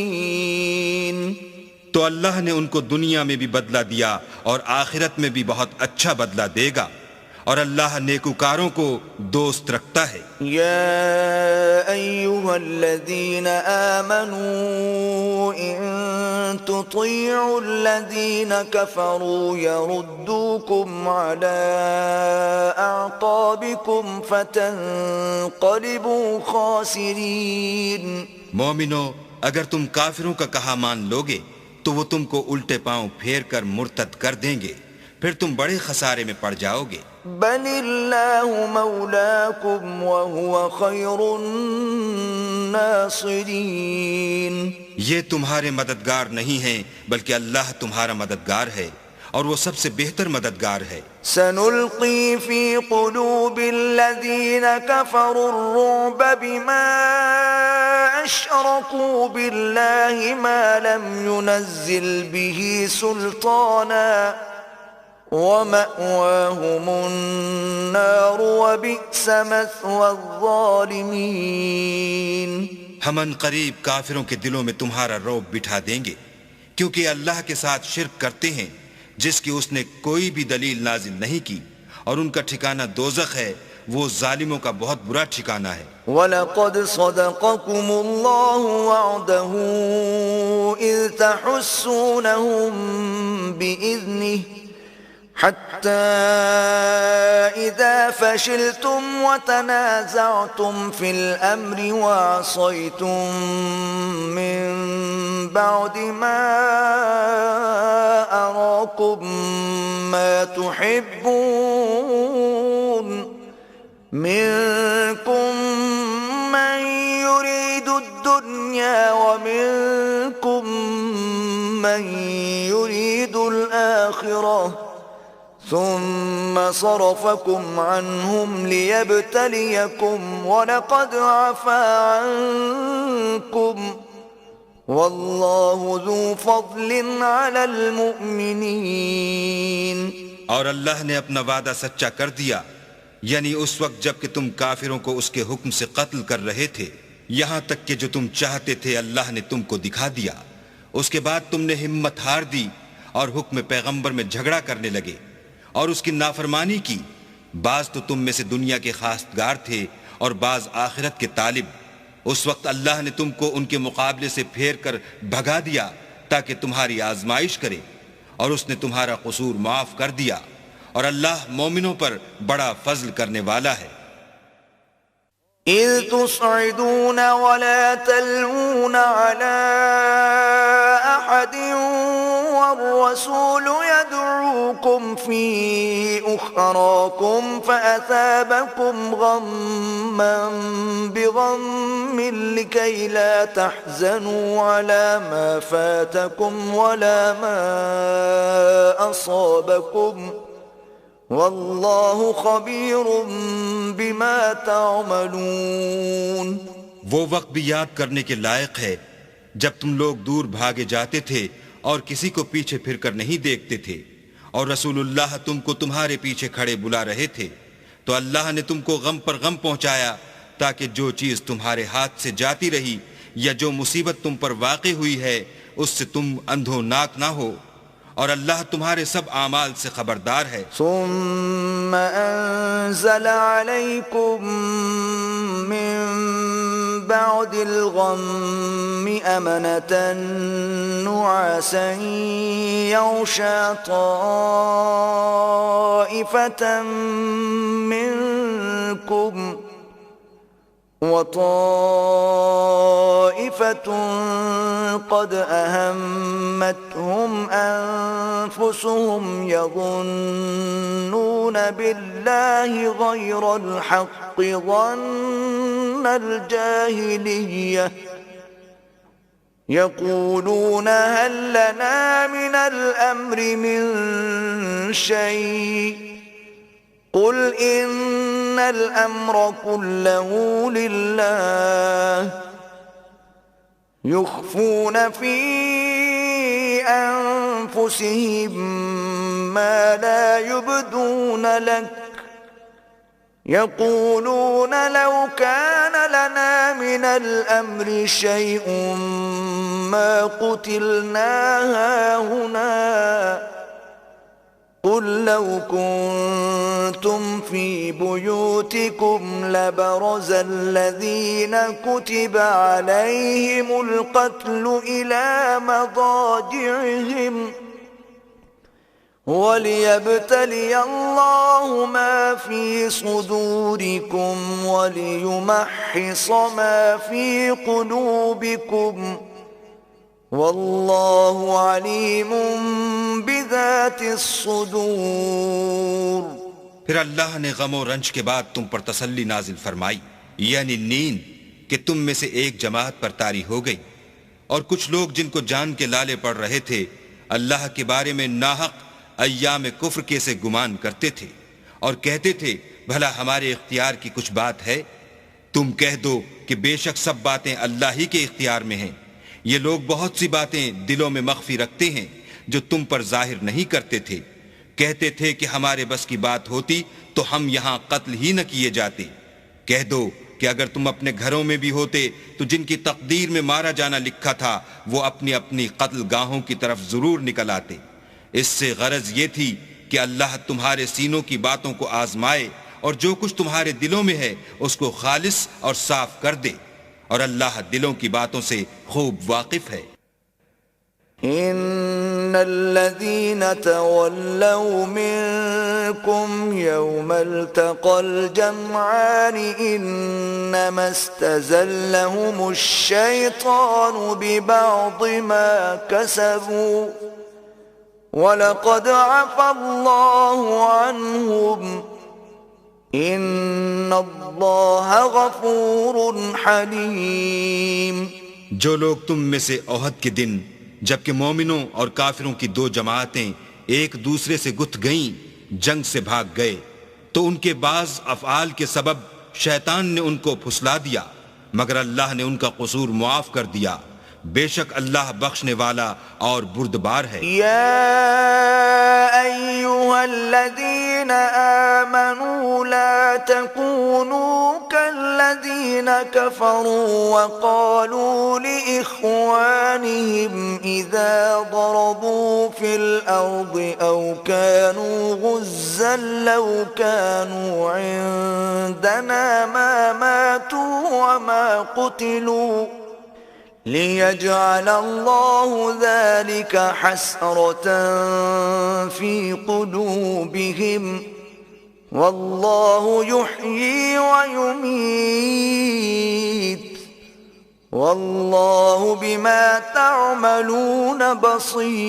تو اللہ نے ان کو دنیا میں بھی بدلہ دیا اور آخرت میں بھی بہت اچھا بدلہ دے گا، اور اللہ نیکوکاروں کو دوست رکھتا ہے. یا ایہا الذین آمنوا ان تطیعوا الذین کفروا یردوکم علی اعقابکم فتنقلبوا خاسرین. مومنو، اگر تم کافروں کا کہا مان لوگے تو وہ تم کو الٹے پاؤں پھیر کر مرتد کر دیں گے، پھر تم بڑے خسارے میں پڑ جاؤ گے. بل اللہ مولاکم وہو خیر الناصرین. یہ تمہارے مددگار نہیں ہیں بلکہ اللہ تمہارا مددگار ہے اور وہ سب سے بہتر مددگار ہے. سنلقی فی قلوب الذین کفروا الرعب بما اشرکوا باللہ ما لم ينزل به سلطانا وَمَأْوَاهُمُ النَّارُ وَبِئْسَ مَثْوَى الظَّالِمِينَ. ہم ان قریب کافروں کے دلوں میں تمہارا رعب بٹھا دیں گے، کیونکہ اللہ کے ساتھ شرک کرتے ہیں جس کی اس نے کوئی بھی دلیل نازل نہیں کی، اور ان کا ٹھکانہ دوزخ ہے، وہ ظالموں کا بہت برا ٹھکانہ ہے. وَلَقَدْ صَدَقَكُمُ اللَّهُ وَعْدَهُ إِذْ تَحُسُّونَهُم بِإِذْنِهِ حتى إذا فشلتم وتنازعتم في الأمر وعصيتم من بعد ما أراكم ما تحبون منكم من يريد الدنيا ومنكم من يريد الآخرة ثم صرفكم عنهم ليبتليكم ولقد عفا عنكم والله ذو فضل على المؤمنين. اور اللہ نے اپنا وعدہ سچا کر دیا، یعنی اس وقت جب کہ تم کافروں کو اس کے حکم سے قتل کر رہے تھے، یہاں تک کہ جو تم چاہتے تھے اللہ نے تم کو دکھا دیا. اس کے بعد تم نے ہمت ہار دی اور حکم پیغمبر میں جھگڑا کرنے لگے اور اس کی نافرمانی کی. بعض تو تم میں سے دنیا کے خواستگار تھے اور بعض آخرت کے طالب. اس وقت اللہ نے تم کو ان کے مقابلے سے پھیر کر بھگا دیا تاکہ تمہاری آزمائش کرے، اور اس نے تمہارا قصور معاف کر دیا، اور اللہ مومنوں پر بڑا فضل کرنے والا ہے. اذ تصعدون ولا تلوون على احد والرسول يدعوكم في اخراكم فاثابكم غما بغم لكي لا تحزنوا على ما فاتكم ولا ما اصابكم واللہ خبیر بما تعملون. وہ وقت بھی یاد کرنے کے لائق ہے جب تم لوگ دور بھاگے جاتے تھے اور کسی کو پیچھے پھر کر نہیں دیکھتے تھے، اور رسول اللہ تم کو تمہارے پیچھے کھڑے بلا رہے تھے، تو اللہ نے تم کو غم پر غم پہنچایا تاکہ جو چیز تمہارے ہاتھ سے جاتی رہی یا جو مصیبت تم پر واقع ہوئی ہے اس سے تم اندھوناک نہ ہو، اور اللہ تمہارے سب اعمال سے خبردار ہے. ثم انزل عليكم من بعد الغم امنة نعاسا يغشى طائفة منكم وطائفة قد أهمتهم أنفسهم يظنون بالله غير الحق ظن الجاهلية يقولون هل لنا من الأمر من شيء قل إن الأمر كله لله يخفون في أنفسهم ما لا يبدون لك يقولون لو كان لنا من من الأمر شيء ما قتلنا هاهنا قل لو كنتم في بيوتكم لبرز الذين كتب عليهم القتل إلى مضاجعهم وَلِيَبْتَلِيَ اللَّهُ مَا فِي صُدُورِكُمْ وَلِيُمَحِّصَ مَا فِي قُلُوبِكُمْ وَاللَّهُ عَلِيمٌ بِذَاتِ الصُّدُورِ۔ پھر اللہ نے غم و رنج کے بعد تم پر تسلی نازل فرمائی، یعنی نیند، کہ تم میں سے ایک جماعت پر طاری ہو گئی، اور کچھ لوگ جن کو جان کے لالے پڑ رہے تھے اللہ کے بارے میں ناحق ایام کفر کے سے گمان کرتے تھے اور کہتے تھے بھلا ہمارے اختیار کی کچھ بات ہے؟ تم کہہ دو کہ بے شک سب باتیں اللہ ہی کے اختیار میں ہیں۔ یہ لوگ بہت سی باتیں دلوں میں مخفی رکھتے ہیں جو تم پر ظاہر نہیں کرتے تھے۔ کہتے تھے کہ ہمارے بس کی بات ہوتی تو ہم یہاں قتل ہی نہ کیے جاتے۔ کہہ دو کہ اگر تم اپنے گھروں میں بھی ہوتے تو جن کی تقدیر میں مارا جانا لکھا تھا وہ اپنی اپنی قتل گاہوں کی طرف ضرور نکل آتے۔ اس سے غرض یہ تھی کہ اللہ تمہارے سینوں کی باتوں کو آزمائے اور جو کچھ تمہارے دلوں میں ہے اس کو خالص اور صاف کر دے، اور اللہ دلوں کی باتوں سے خوب واقف ہے۔ ان الذين تولوا منكم يوم التقى الجمعان انما استزلهم الشيطان ببعض ما كسبوا وَلَقَدْ عَفَى اللَّهُ عَنْهُمْ إِنَّ اللَّهَ غَفُورٌ حَلِيمٌ۔ جو لوگ تم میں سے احد کے دن جبکہ مومنوں اور کافروں کی دو جماعتیں ایک دوسرے سے گتھ گئیں جنگ سے بھاگ گئے تو ان کے بعض افعال کے سبب شیطان نے ان کو پھسلا دیا، مگر اللہ نے ان کا قصور معاف کر دیا، بے شک اللہ بخشنے والا اور بردبار ہے۔ یا ایھا الذین آمنوا لا تکونوا کالذین کفروا وقالوا لإخوانهم اذا ضربوا في الارض او كانوا غزا لو كانوا عندنا ما ماتوا وما قتلوا لِيَجْعَلَ اللَّهُ ذَلِكَ حَسْرَةً فِي قُلُوبِهِمْ وَاللَّهُ يُحْيِي وَيُمِيتُ وَاللَّهُ بِمَا تَعْمَلُونَ بَصِيرٌ۔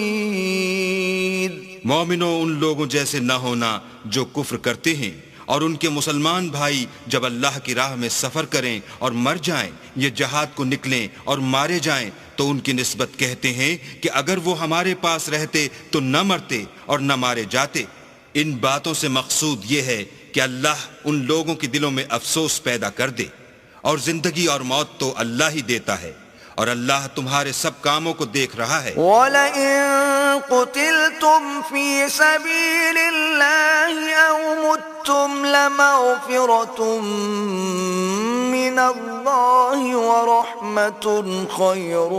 مومنوں، ان لوگوں جیسے نہ ہونا جو کفر کرتے ہیں، اور ان کے مسلمان بھائی جب اللہ کی راہ میں سفر کریں اور مر جائیں یا جہاد کو نکلیں اور مارے جائیں تو ان کی نسبت کہتے ہیں کہ اگر وہ ہمارے پاس رہتے تو نہ مرتے اور نہ مارے جاتے۔ ان باتوں سے مقصود یہ ہے کہ اللہ ان لوگوں کے دلوں میں افسوس پیدا کر دے، اور زندگی اور موت تو اللہ ہی دیتا ہے، اور اللہ تمہارے سب کاموں کو دیکھ رہا ہے۔ وَلَئِن قُتِلْتُمْ فِي سَبِيلِ اللَّهِ أَوْ مُتُّمْ لَمَغْفِرَةٌ مِّنَ اللَّهِ وَرَحْمَةٌ خَيْرٌ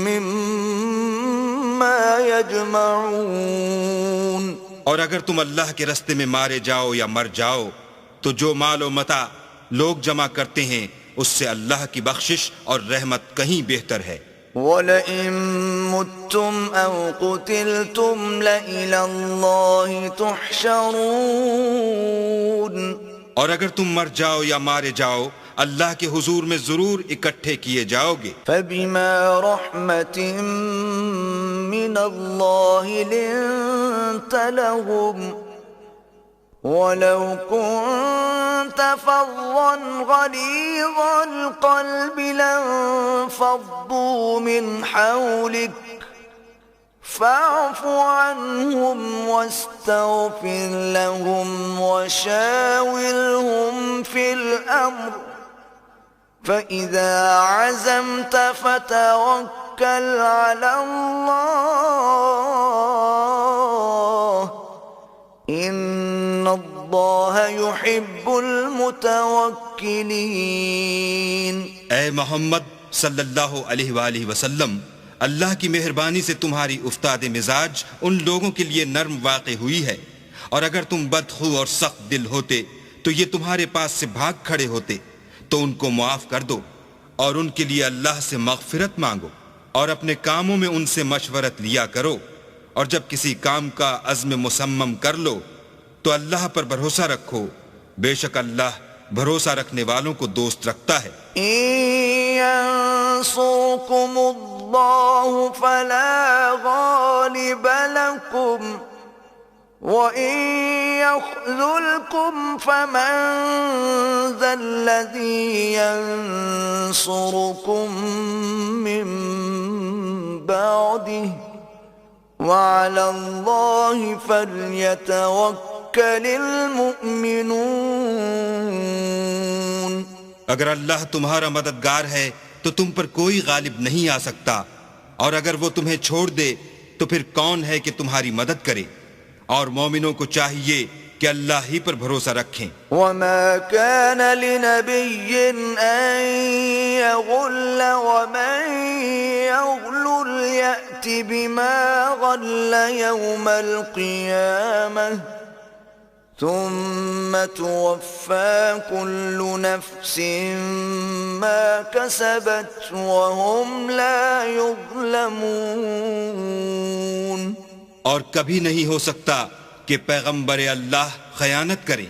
مِّمَّا يَجْمَعُونَ۔ اور اگر تم اللہ کے رستے میں مارے جاؤ یا مر جاؤ تو جو مال و متاع لوگ جمع کرتے ہیں اس سے اللہ کی بخشش اور رحمت کہیں بہتر ہے۔ وَلَئِن مُتُّمْ أَوْ قُتِلْتُمْ لَإِلَى اللَّهِ تُحْشَرُونَ۔ اور اگر تم مر جاؤ یا مارے جاؤ اللہ کے حضور میں ضرور اکٹھے کیے جاؤ گے۔ فَبِمَا رَحْمَةٍ مِّنَ اللَّهِ لِنتَ لَهُمْ وَلَوْ كُنْتَ فَظًّا غَلِيظَ الْقَلْبِ لَانفَضُّوا مِنْ حَوْلِكَ فَاعْفُ عَنْهُمْ وَاسْتَغْفِرْ لَهُمْ وَشَاوِرْهُمْ فِي الْأَمْرِ فَإِذَا عَزَمْتَ فَتَوَكَّلْ عَلَى اللَّهِ إِنَّ اللَّهَ يُحِبُّ المتوكلين. اے محمد صلی اللہ علیہ وآلہ وسلم، اللہ کی مہربانی سے تمہاری افتاد مزاج ان لوگوں کے لیے نرم واقع ہوئی ہے، اور اگر تم بدخو اور سخت دل ہوتے تو یہ تمہارے پاس سے بھاگ کھڑے ہوتے، تو ان کو معاف کر دو اور ان کے لیے اللہ سے مغفرت مانگو، اور اپنے کاموں میں ان سے مشورت لیا کرو، اور جب کسی کام کا عزم مصمم کر لو تو اللہ پر بھروسہ رکھو، بے شک اللہ بھروسہ رکھنے والوں کو دوست رکھتا ہے. ينصركم الله فلا غالب لكم وإن يخذلكم فمن ذا الذي ينصركم من بعده وعلى الله فليتوكل المؤمنون. اگر اللہ تمہارا مددگار ہے تو تم پر کوئی غالب نہیں آ سکتا، اور اگر وہ تمہیں چھوڑ دے تو پھر کون ہے کہ تمہاری مدد کرے، اور مومنوں کو چاہیے کہ اللہ ہی پر بھروسہ رکھیں. وما كان لنبي أن يغل ومن يغل يأت بما غل يوم القيامة ثم توفى كل نفس ما كسبت وهم لا يظلمون. اور کبھی نہیں ہو سکتا کہ پیغمبر اللہ خیانت کریں،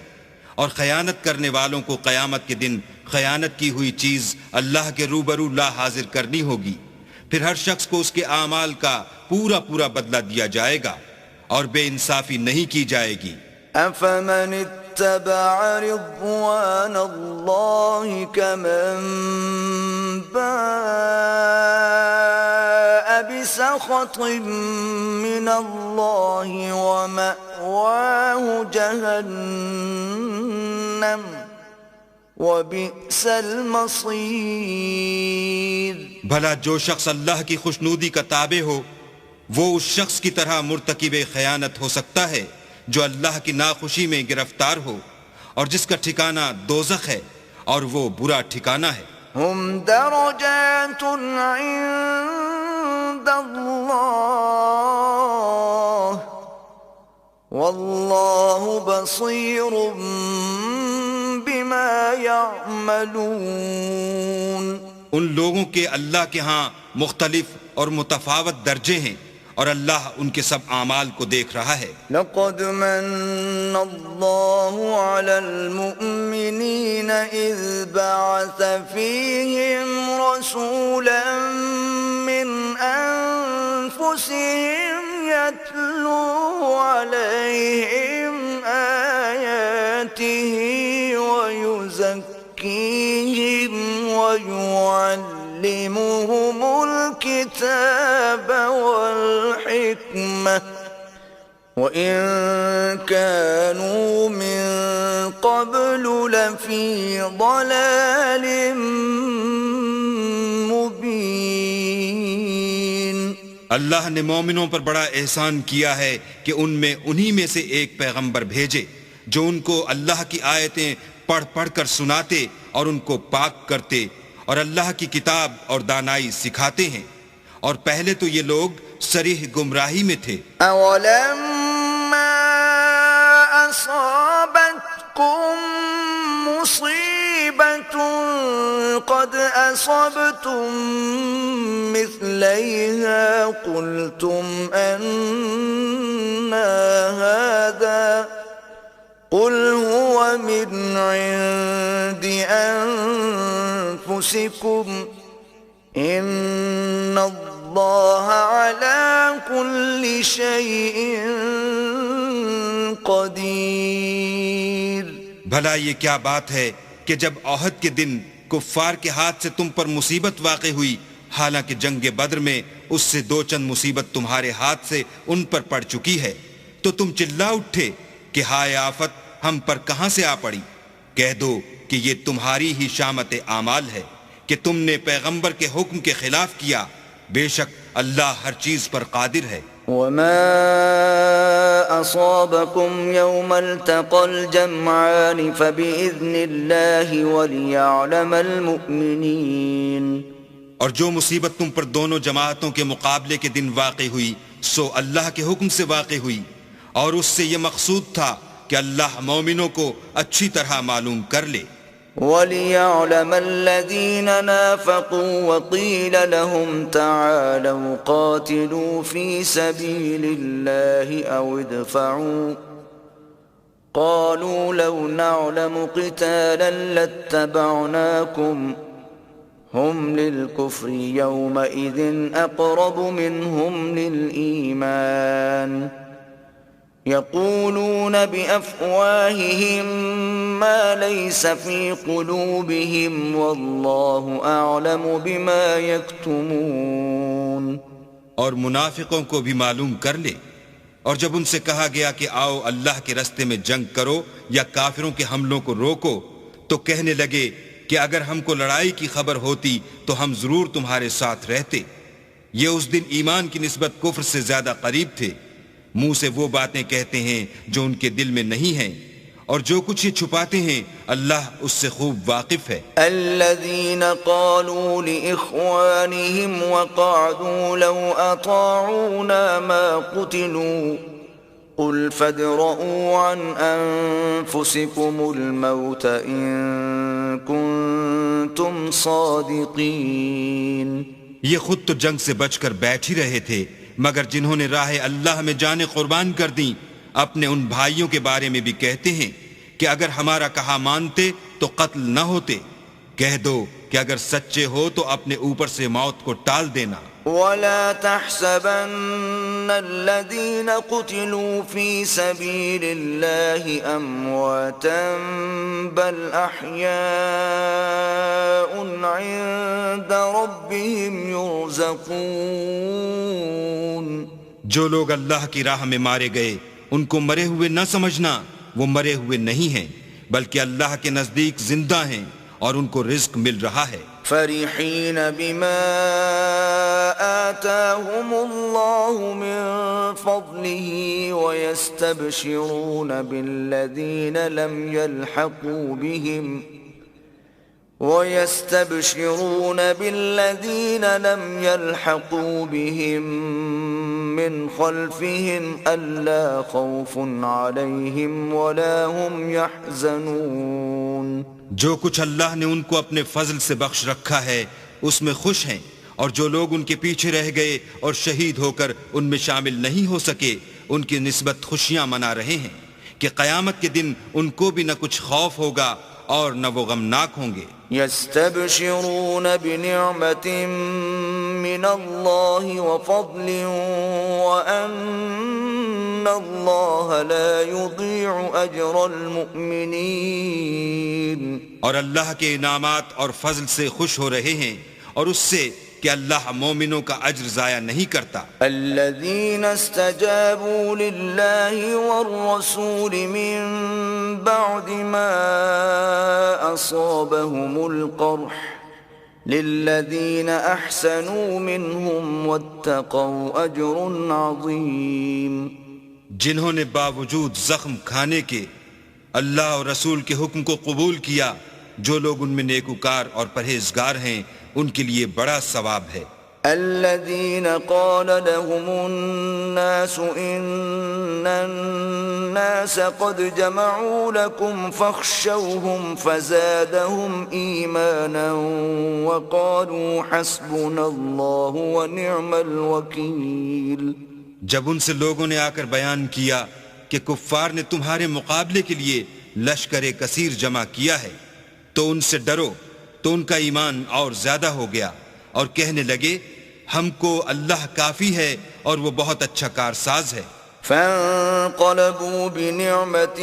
اور خیانت کرنے والوں کو قیامت کے دن خیانت کی ہوئی چیز اللہ کے روبرو لا حاضر کرنی ہوگی، پھر ہر شخص کو اس کے اعمال کا پورا پورا بدلہ دیا جائے گا، اور بے انصافی نہیں کی جائے گی. أفمن اتبع رضوان الله كمن باء بسخط من الله ومأواه جهنم وبئس المصير. بھلا جو شخص اللہ کی خوشنودی کا تابع ہو وہ اس شخص کی طرح مرتکب خیانت ہو سکتا ہے جو اللہ کی ناخوشی میں گرفتار ہو، اور جس کا ٹھکانہ دوزخ ہے، اور وہ برا ٹھکانہ ہے. هم درجات عند الله والله بصير بما يعملون. ان لوگوں کے اللہ کے ہاں مختلف اور متفاوت درجے ہیں، اور اللہ ان کے سب اعمال کو دیکھ رہا ہے. لقد من الله على المؤمنين إذ بعث فيهم رسولا من أنفسهم يتلو عليهم آياته ويزكيهم ويعلمهم الكتاب والحكمة وإن كانوا من قبل لفي ضلال مبين. اللہ نے مومنوں پر بڑا احسان کیا ہے کہ ان میں سے ایک پیغمبر بھیجے جو ان کو اللہ کی آیتیں پڑھ پڑھ کر سناتے اور ان کو پاک کرتے اور اللہ کی کتاب اور دانائی سکھاتے ہیں، اور پہلے تو یہ لوگ صریح گمراہی میں تھے. أَوَلَمَّا أَصَابَتْكُم مُّصِيبَةٌ قَدْ أَصَبْتُم مِّثْلَيْهَا قُلْتُمْ أَنَّىٰ هَٰذَا قُلْ هُوَ مِنْ عِندِ أَنفُسِكُمْ إِنَّ اللَّهَ عَلَىٰ كُلِّ شَيْءٍ قَدِيرٌ. بھلا یہ کیا بات ہے کہ جب احد کے دن کفار کے ہاتھ سے تم پر مصیبت واقع ہوئی، حالانکہ جنگ بدر میں اس سے دو چند مصیبت تمہارے ہاتھ سے ان پر پڑ چکی ہے، تو تم چلا اٹھے کہ ہائے آفت ہم پر کہاں سے آ پڑی. کہہ دو کہ یہ تمہاری ہی شامت اعمال ہے کہ تم نے پیغمبر کے حکم کے خلاف کیا، بے شک اللہ ہر چیز پر قادر ہے. وما أصابكم يوم التقى الجمعان فبإذن الله وليعلم المؤمنين اور جو مصیبت تم پر دونوں جماعتوں کے مقابلے کے دن واقع ہوئی سو اللہ کے حکم سے واقع ہوئی، اور اس سے یہ مقصود تھا کہ اللہ مومنوں کو اچھی طرح معلوم کر لے۔ وَلِيَعْلَمَ الَّذِينَ نَافَقُوا وَقِيلَ لَهُمْ تَعَالَوْا قَاتِلُوا فِي سَبِيلِ اللَّهِ أَوْ ادْفَعُوا قَالُوا لَوْ نَعْلَمُ قِتَالًا لَاتَّبَعْنَاكُمْ هُمْ لِلْكُفْرِ يَوْمَئِذٍ أَقْرَبُ مِنْهُمْ لِلْإِيمَانِ يقولون بأفواههم ما ليس في قلوبهم والله أعلم بما يكتمون۔ اور منافقوں کو بھی معلوم کر لے، اور جب ان سے کہا گیا کہ آؤ اللہ کے راستے میں جنگ کرو یا کافروں کے حملوں کو روکو تو کہنے لگے کہ اگر ہم کو لڑائی کی خبر ہوتی تو ہم ضرور تمہارے ساتھ رہتے۔ یہ اس دن ایمان کی نسبت کفر سے زیادہ قریب تھے۔ منہ سے وہ باتیں کہتے ہیں جو ان کے دل میں نہیں ہیں، اور جو کچھ یہ چھپاتے ہیں اللہ اس سے خوب واقف ہے۔ الذين قالوا لإخوانهم وقعدوا لو أطاعونا ما قتلوا قل فادرءوا عن أنفسكم الموت إن كنتم صادقين۔ یہ خود تو جنگ سے بچ کر بیٹھ ہی رہے تھے، مگر جنہوں نے راہ اللہ میں جانیں قربان کر دیں اپنے ان بھائیوں کے بارے میں بھی کہتے ہیں کہ اگر ہمارا کہا مانتے تو قتل نہ ہوتے۔ کہہ دو کہ اگر سچے ہو تو اپنے اوپر سے موت کو ٹال دینا۔ ولا تحسبن الذين قتلوا في سبيل الله أمواتا بل أحياء عند ربهم يرزقون۔ جو لوگ اللہ کی راہ میں مارے گئے ان کو مرے ہوئے نہ سمجھنا، وہ مرے ہوئے نہیں ہیں بلکہ اللہ کے نزدیک زندہ ہیں اور ان کو رزق مل رہا ہے۔ فرحين بما آتاهم الله من فضله ويستبشرون بالذين لم يلحقوا بهم من خلفهم ألا خوف عليهم ولا هم يحزنون۔ جو کچھ اللہ نے ان کو اپنے فضل سے بخش رکھا ہے اس میں خوش ہیں، اور جو لوگ ان کے پیچھے رہ گئے اور شہید ہو کر ان میں شامل نہیں ہو سکے ان کی نسبت خوشیاں منا رہے ہیں کہ قیامت کے دن ان کو بھی نہ کچھ خوف ہوگا اور نہ وہ غمناک ہوں گے۔ يستبشرون بنعمة من الله وفضل وأن الله لا يضيع أجر المؤمنين۔ اور اللہ کے انعامات اور فضل سے خوش ہو رہے ہیں اور اس سے کہ اللہ مومنوں کا اجر ضائع نہیں کرتا۔ الذين استجابوا لله والرسول من بعد ما أصابهم القرح للذين أحسنوا منهم واتقوا أجر عظيم۔ جنہوں نے باوجود زخم کھانے کے اللہ اور رسول کے حکم کو قبول کیا، جو لوگ ان میں نیکوکار اور پرہیزگار ہیں ان کے لیے بڑا ثواب ہے۔ الذين قال لهم الناس إن الناس قد جمعوا لكم فاخشوهم فزادهم إيمانا وقالوا حسبنا الله ونعم الوكيل۔ جب ان سے لوگوں نے آ کر بیان کیا کہ کفار نے تمہارے مقابلے کے لیے لشکر کثیر جمع کیا ہے تو ان سے ڈرو، تو ان کا ایمان اور زیادہ ہو گیا اور کہنے لگے ہم کو اللہ کافی ہے اور وہ بہت اچھا کارساز ہے۔ فانقلبوا بنعمة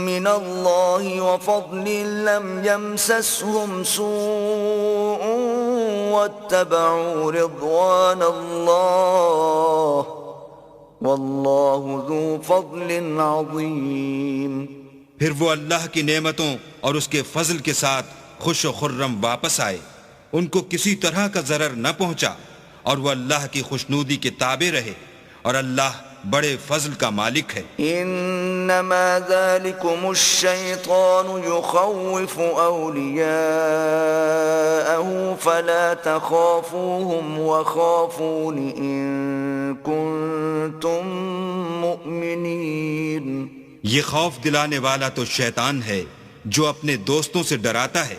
من الله وفضل لم يمسسهم سوء واتبعوا رضوان الله والله ذو فضل عظيم۔ پھر وہ اللہ کی نعمتوں اور اس کے فضل کے ساتھ خوش و خرم واپس آئے، ان کو کسی طرح کا ضرر نہ پہنچا اور وہ اللہ کی خوشنودی کے تابع رہے، اور اللہ بڑے فضل کا مالک ہے۔ انما ذلكم الشیطان یخوف اولیاءه فلا تخافوهم وخافون ان کنتم مؤمنین۔ یہ خوف دلانے والا تو شیطان ہے جو اپنے دوستوں سے ڈراتا ہے،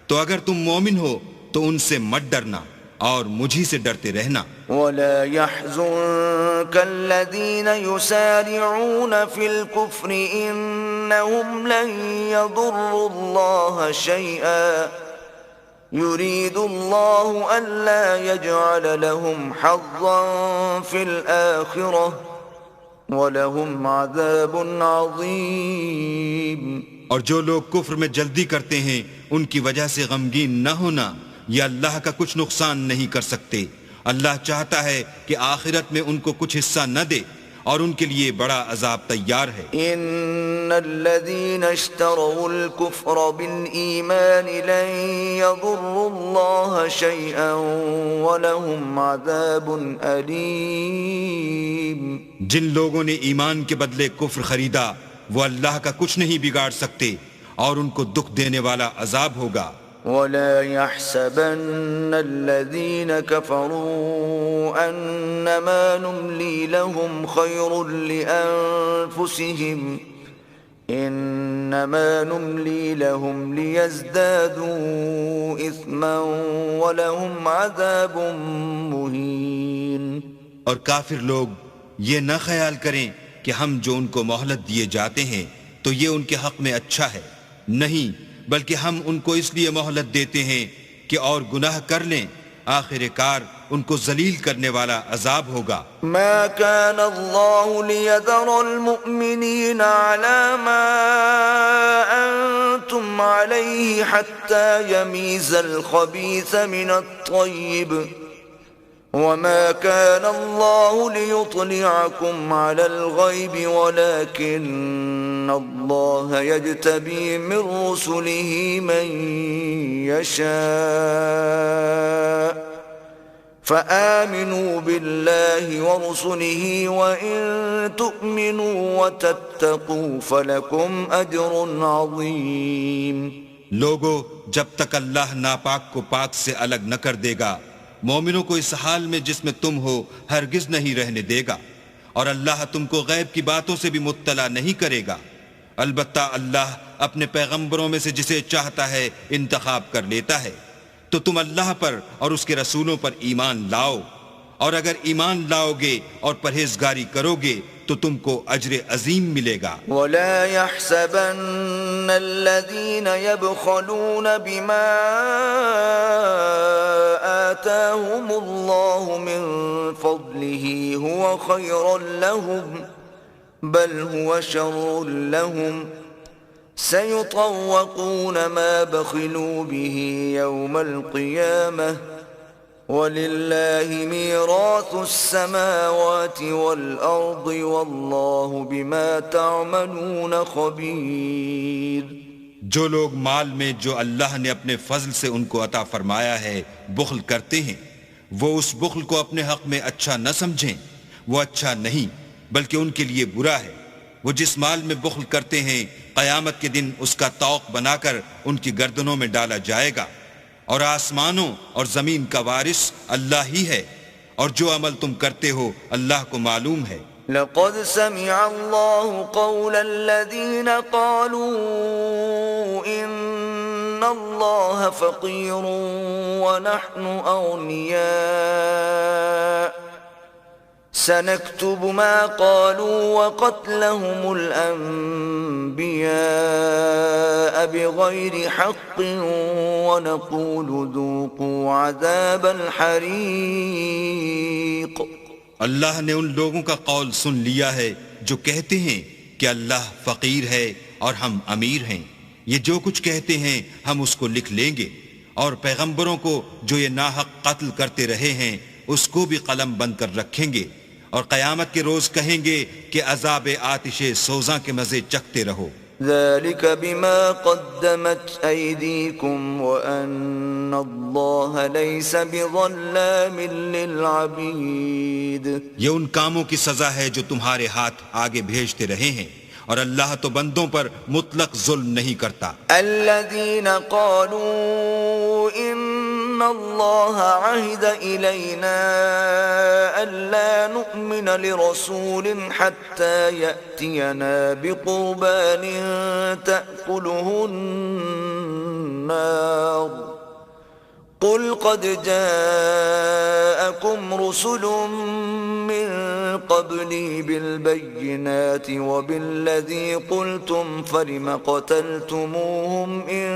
تو اگر تم مومن ہو تو ان سے مت ڈرنا اور مجھی سے ڈرتے رہنا۔ ولا يحزنك الذين يسارعون في الكفر إنهم لن يضروا الله شيئا يريد الله ألا يجعل لهم حظا في الآخرة وَلَهُمْ عَذَابٌ عَظِيمٌ۔ اور جو لوگ کفر میں جلدی کرتے ہیں ان کی وجہ سے غمگین نہ ہونا، یہ اللہ کا کچھ نقصان نہیں کر سکتے۔ اللہ چاہتا ہے کہ آخرت میں ان کو کچھ حصہ نہ دے اور ان کے لیے بڑا عذاب تیار ہے۔ ان الذين اشتروا الكفر بالایمان لن يضروا الله شيئا ولهم عذاب الیم۔ جن لوگوں نے ایمان کے بدلے کفر خریدا وہ اللہ کا کچھ نہیں بگاڑ سکتے اور ان کو دکھ دینے والا عذاب ہوگا۔ ولا يحسبن الذين كفروا انما نملي لهم خير لانفسهم انما نملي لهم ليزدادوا اثما ولهم عذاب مهين۔ اور کافر لوگ یہ نہ خیال کریں کہ ہم جو ان کو مہلت دیے جاتے ہیں تو یہ ان کے حق میں اچھا ہے، نہیں بلکہ ہم ان کو اس لیے مہلت دیتے ہیں کہ اور گناہ کر لیں، آخر کار ان کو ذلیل کرنے والا عذاب ہوگا۔ ما كان الله ليذر المؤمنين على ما أنتم عليه حتى يميز الخبيث من الطيب وما كان الله ليطلعكم على الغيب ولكن الله يجتبي من رسله من يشاء فآمنوا بالله ورسله وإن تؤمنوا وتتقوا فلكم أجر عظيم۔ لوگو جب تک اللہ ناپاک کو پاک سے الگ نہ کر دے گا مومنوں کو اس حال میں جس میں تم ہو ہرگز نہیں رہنے دے گا، اور اللہ تم کو غیب کی باتوں سے بھی مطلع نہیں کرے گا۔ البتہ اللہ اپنے پیغمبروں میں سے جسے چاہتا ہے انتخاب کر لیتا ہے، تو تم اللہ پر اور اس کے رسولوں پر ایمان لاؤ، اور اگر ایمان لاؤ گے اور پرہیزگاری کرو گے تو تم کو اجر عظیم ملے گا۔ ولا يحسبن الذين يبخلون بما آتاهم الله من فضله هو خيرا لهم بل هو شر لهم سيطوقون ما بخلوا به يوم القيامة وَلِلَّهِ مِيرَاثُ السَّمَاوَاتِ وَالْأَرْضِ وَاللَّهُ بِمَا تَعْمَلُونَ خَبِيرٌ۔ جو لوگ مال میں جو اللہ نے اپنے فضل سے ان کو عطا فرمایا ہے بخل کرتے ہیں، وہ اس بخل کو اپنے حق میں اچھا نہ سمجھیں، وہ اچھا نہیں بلکہ ان کے لیے برا ہے۔ وہ جس مال میں بخل کرتے ہیں قیامت کے دن اس کا طوق بنا کر ان کی گردنوں میں ڈالا جائے گا، اور آسمانوں اور زمین کا وارث اللہ ہی ہے، اور جو عمل تم کرتے ہو اللہ کو معلوم ہے۔ لقد سمع الله قول الذين قالوا إن الله فقير ونحن أغنياء سنكتب ما قالوا وقتلهم الأنبياء بغير حق ونقول ذوقوا عذاب الحريق۔ اللہ نے ان لوگوں کا قول سن لیا ہے جو کہتے ہیں کہ اللہ فقیر ہے اور ہم امیر ہیں، یہ جو کچھ کہتے ہیں ہم اس کو لکھ لیں گے، اور پیغمبروں کو جو یہ ناحق قتل کرتے رہے ہیں اس کو بھی قلم بند کر رکھیں گے، اور قیامت کے روز کہیں گے کہ عذاب آتش سوزاں کے مزے چکھتے رہو۔ ذلك بما قدمت أيديكم وأن الله ليس بظلام للعبيد. یہ ان کاموں کی سزا ہے جو تمہارے ہاتھ آگے بھیجتے رہے ہیں، اور اللہ تو بندوں پر مطلق ظلم نہیں کرتا. الذين قالوا إن الله عهد إلينا ألا نؤمن لرسول حتى يأتينا بقربان تأكله النار قل قد جاءكم رسل من قبلي بالبينات وبالذي قلتم فلم قتلتموهم إن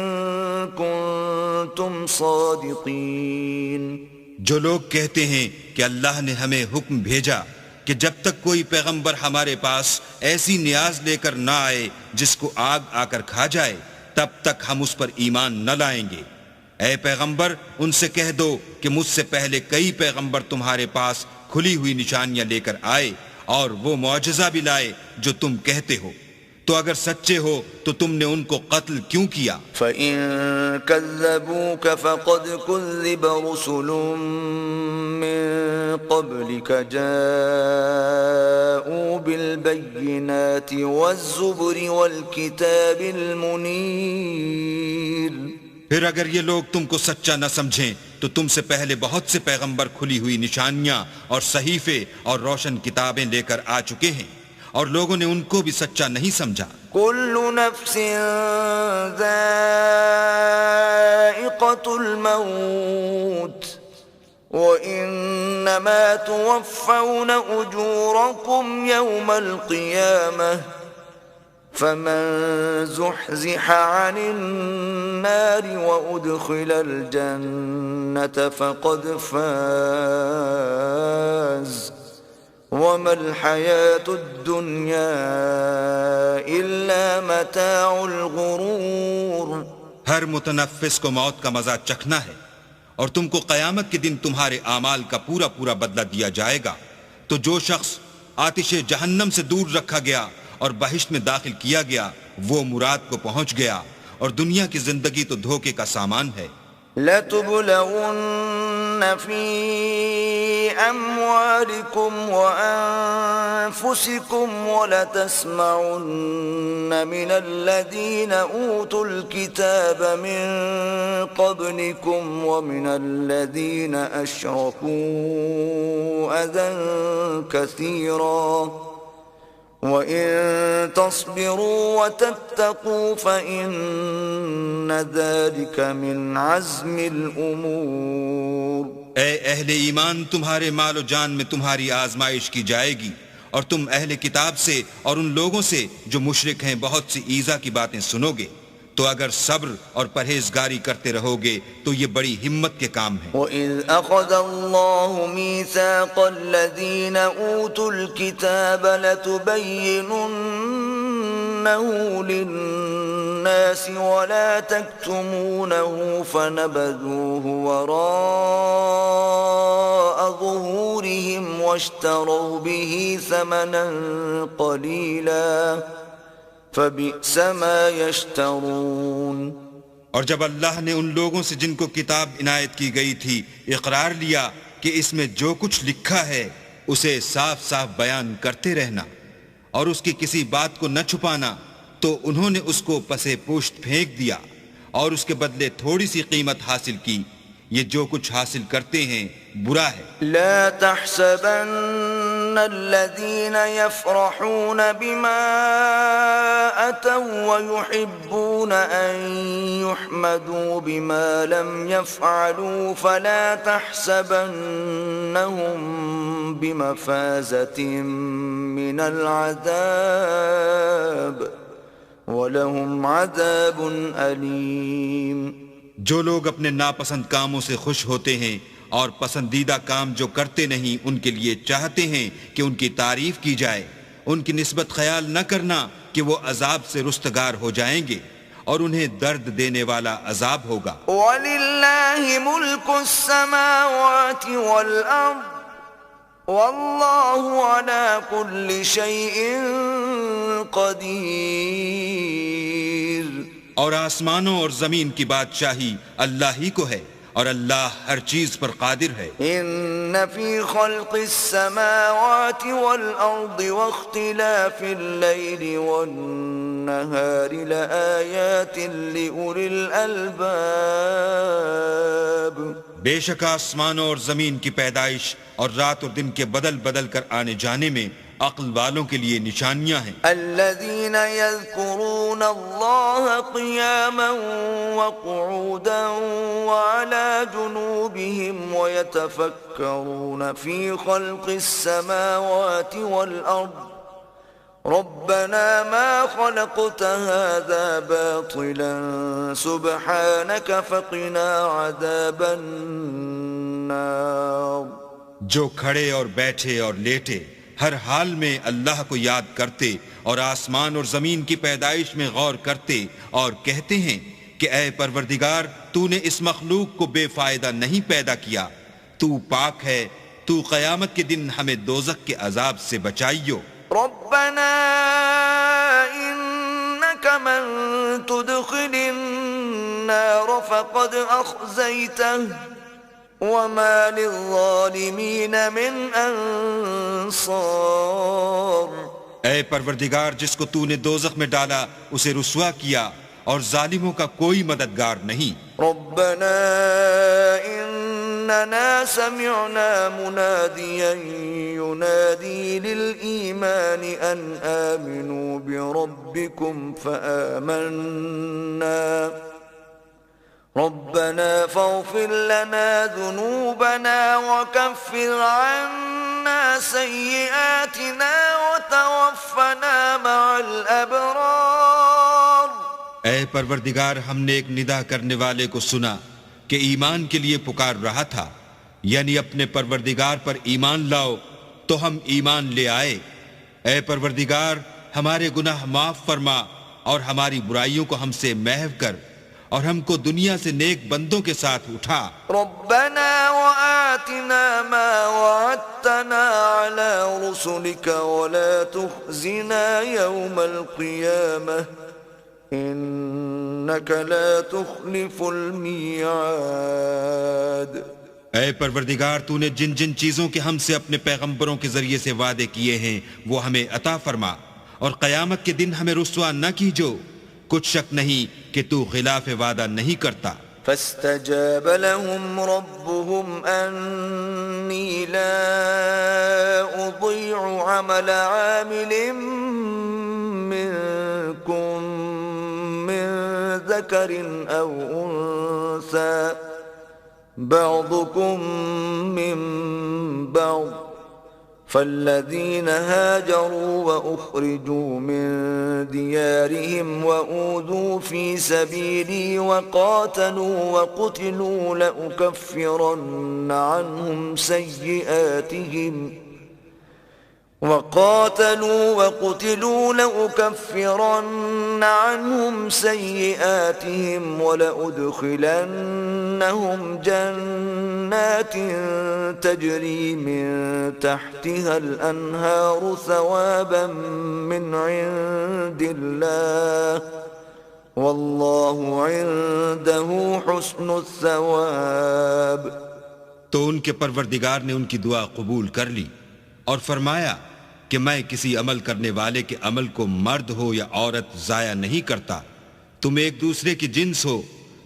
كنتم صادقين. جو لوگ کہتے ہیں کہ اللہ نے ہمیں حکم بھیجا کہ جب تک کوئی پیغمبر ہمارے پاس ایسی نیاز لے کر نہ آئے جس کو آگ آ کر کھا جائے، تب تک ہم اس پر ایمان نہ لائیں گے. اے پیغمبر، ان سے کہہ دو کہ مجھ سے پہلے کئی پیغمبر تمہارے پاس کھلی ہوئی نشانیاں لے کر آئے اور وہ معجزہ بھی لائے جو تم کہتے ہو. تو اگر سچے ہو تو تم نے ان کو قتل کیوں کیا؟ فَإِن كَذَّبُوكَ فَقَدْ كُذِّبَ رُسُلٌ مِّن قَبْلِكَ جَاءُوا بِالْبَيِّنَاتِ وَالزُّبُرِ وَالْكِتَابِ الْمُنِيرِ. پھر اگر یہ لوگ تم کو سچا نہ سمجھیں تو تم سے پہلے بہت سے پیغمبر کھلی ہوئی نشانیاں اور صحیفے اور روشن کتابیں لے کر آ چکے ہیں، اور لوگوں نے ان کو بھی سچا نہیں سمجھا. كل نفس ذائقة الموت وإنما توفون أجوركم يوم القيامة فمن زحزح عن النار وأدخل الجنة فقد فاز وما الحياة الدنيا إلا متاع الغرور. ہر متنفس کو موت کا مزہ چکھنا ہے، اور تم کو قیامت کے دن تمہارے اعمال کا پورا پورا بدلہ دیا جائے گا. تو جو شخص آتش جہنم سے دور رکھا گیا اور بہشت میں داخل کیا گیا وہ مراد کو پہنچ گیا، اور دنیا کی زندگی تو دھوکے کا سامان ہے. لَتُبْلَوُنَّ فِي أَمْوَالِكُمْ وَأَنفُسِكُمْ وَلَتَسْمَعُنَّ مِنَ الَّذِينَ أُوتُوا الْكِتَابَ مِنْ قَبْلِكُمْ وَمِنَ الَّذِينَ أَشْرَكُوا أَذًى كَثِيرًا وَإِن تَصْبِرُوا وَتَتَّقُوا فَإِنَّ ذَلِكَ مِنْ عَزْمِ الْأُمُورِ. اے اہل ایمان، تمہارے مال و جان میں تمہاری آزمائش کی جائے گی، اور تم اہل کتاب سے اور ان لوگوں سے جو مشرک ہیں بہت سی ایذا کی باتیں سنو گے. تو اگر صبر اور پرہیزگاری کرتے رہو گے تو یہ بڑی ہمت کے کام ہیں. وَإِذْ أَخَذَ اللَّهُ مِيثَاقَ الَّذِينَ أُوتُوا الْكِتَابَ لَتُبَيِّنُنَّهُ لِلنَّاسِ وَلَا تَكْتُمُونَهُ فَنَبَذُوهُ وَرَاءَ ظُهُورِهِمْ وَاشْتَرَوْا بِهِ ثَمَنًا قَلِيلًا فَبِئْسَ مَا يَشْتَرُونَ. اور جب اللہ نے ان لوگوں سے جن کو کتاب عنایت کی گئی تھی اقرار لیا کہ اس میں جو کچھ لکھا ہے اسے صاف صاف بیان کرتے رہنا اور اس کی کسی بات کو نہ چھپانا، تو انہوں نے اس کو پسے پشت پھینک دیا اور اس کے بدلے تھوڑی سی قیمت حاصل کی. یہ جو کچھ حاصل کرتے ہیں برا ہے. لا تحسبن الذين يفرحون بما أتوا ويحبون أن يحمدوا بما لم يفعلوا فلا تحسبنهم بمفازة من العذاب وَلَهُمْ عَذَابٌ أَلِيمٌ. جو لوگ اپنے ناپسند کاموں سے خوش ہوتے ہیں اور پسندیدہ کام جو کرتے نہیں ان کے لیے چاہتے ہیں کہ ان کی تعریف کی جائے، ان کی نسبت خیال نہ کرنا کہ وہ عذاب سے رستگار ہو جائیں گے اور انہیں درد دینے والا عذاب ہوگا. وَلِلَّهِ مُلْكُ السَّمَاوَاتِ وَالْأَرْضِ وَاللَّهُ عَلَى كُلِّ شَيْءٍ قَدِيرٌ. اور آسمانوں اور زمین کی بادشاہی اللہ ہی کو ہے اور اللہ ہر چیز پر قادر ہے۔ ان فی خلق السماوات والارض واختلاف اللیل والنہار لآیات لأولی الالباب، بے شک آسمانوں اور زمین کی پیدائش اور رات اور دن کے بدل بدل کر آنے جانے میں عقل والوں کے لیے نشانیاں ہیں۔ الذین یذکرون اللہ قیاما وقعودا وعلی جنوبہم ویتفکرون فی خلق السماوات والارض ربنا ما خلقت هذا باطلا سبحانك فقنا عذاب النار۔ جو کھڑے اور بیٹھے اور لیٹے ہر حال میں اللہ کو یاد کرتے اور آسمان اور زمین کی پیدائش میں غور کرتے اور کہتے ہیں کہ اے پروردگار تو نے اس مخلوق کو بے فائدہ نہیں پیدا کیا، تو پاک ہے، تو قیامت کے دن ہمیں دوزخ کے عذاب سے بچائیو۔ ربنا انك من تدخل النار فقد اخزيته وما للظالمین من انصار۔ اے پروردگار جس کو تو نے دوزخ میں ڈالا اسے رسوا کیا اور ظالموں کا کوئی مددگار نہیں۔ ربنا اننا سمعنا منادیا ینادی للایمان ان آمنوا بربکم فآمنا ربنا فاغفر لنا ذنوبنا وكفر عنا سيئاتنا وتوفنا مع الأبرار۔ اے پروردگار ہم نے ایک ندا کرنے والے کو سنا کہ ایمان کے لیے پکار رہا تھا، یعنی اپنے پروردگار پر ایمان لاؤ، تو ہم ایمان لے آئے۔ اے پروردگار ہمارے گناہ معاف فرما اور ہماری برائیوں کو ہم سے محو کر اور ہم کو دنیا سے نیک بندوں کے ساتھ اٹھا۔ ربنا وآتنا ما وعدتنا على رسلك ولا تخزنا يوم القيامة إنك لا تخلف الميعاد۔ اے پروردگار تو نے جن جن چیزوں کے ہم سے اپنے پیغمبروں کے ذریعے سے وعدے کیے ہیں وہ ہمیں عطا فرما اور قیامت کے دن ہمیں رسوا نہ کیجو، کچھ شک نہیں کہ تو خلاف وعدہ نہیں کرتا۔ فاستجاب لهم ربهم أني لا أضيع عمل عامل منكم من ذكر أو أنثى بعضكم من بعض فالذين هاجروا وأخرجوا من ديارهم وأوذوا في سبيلي وقاتلوا وقتلوا لأكفرن عنهم سيئاتهم ولأدخلنهم جنات تجري من تحتها الأنهار ثوابا من عند الله والله عنده حسن الثواب۔ تو ان کے پروردگار نے ان کی دعا قبول کر لی اور فرمایا کہ میں کسی عمل کرنے والے کے عمل کو مرد ہو یا عورت ضائع نہیں کرتا۔ تم ایک دوسرے کی جنس ہو،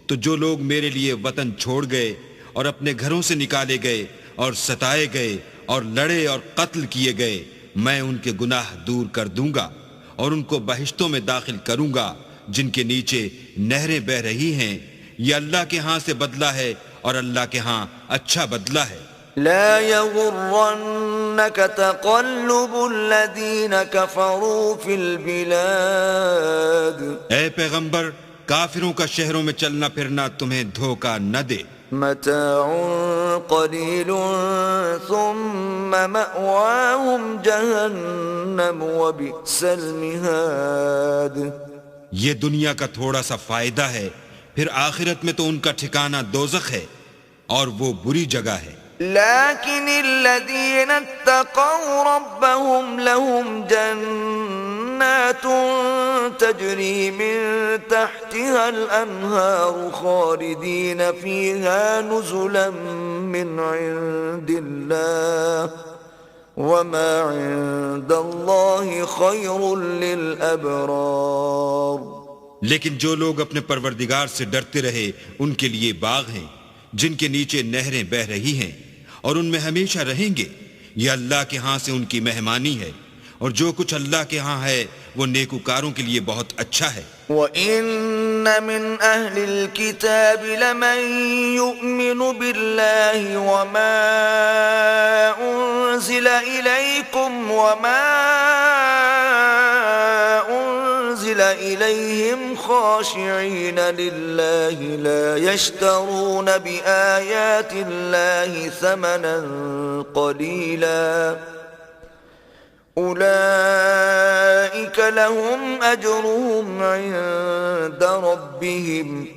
تو جو لوگ میرے لیے وطن چھوڑ گئے اور اپنے گھروں سے نکالے گئے اور ستائے گئے اور لڑے اور قتل کیے گئے، میں ان کے گناہ دور کر دوں گا اور ان کو بہشتوں میں داخل کروں گا جن کے نیچے نہریں بہہ رہی ہیں۔ یہ اللہ کے ہاں سے بدلہ ہے اور اللہ کے ہاں اچھا بدلہ ہے۔ لا يغرنك تقلب الذين كفروا في البلاد۔ اے پیغمبر کافروں کا شہروں میں چلنا پھرنا تمہیں دھوکہ نہ دے۔ متاع قلیل ثم مأواهم جہنم وبئس المہاد۔ یہ دنیا کا تھوڑا سا فائدہ ہے، پھر آخرت میں تو ان کا ٹھکانہ دوزخ ہے اور وہ بری جگہ ہے۔ لیکن الذین اتقوا ربهم لهم جنات جنات تجري من تحتها الأنهار خالدين فيها نزلا من عند الله وما عند الله خير للأبرار. لیکن جو لوگ اپنے پروردگار سے ڈرتے رہے ان کے لیے باغ ہیں جن کے نیچے نہریں بہ رہی ہیں اور ان میں ہمیشہ رہیں گے. یہ اللہ کے ہاں سے ان کی مہمانی ہے اور جو کچھ اللہ کے ہاں ہے وہ نیکوکاروں کے لیے بہت اچھا ہے. وَإِنَّ مِنْ أَهْلِ الْكِتَابِ لَمَنْ يُؤْمِنُ بِاللَّهِ وَمَا أُنزِلَ إِلَيْكُمْ وَمَا أُنزِلَ إِلَيْهِمْ خَاشِعِينَ لِلَّهِ لَا يَشْتَرُونَ بِآيَاتِ اللَّهِ ثَمَنًا قَلِيلًا أولئك لهم أجرهم عند ربهم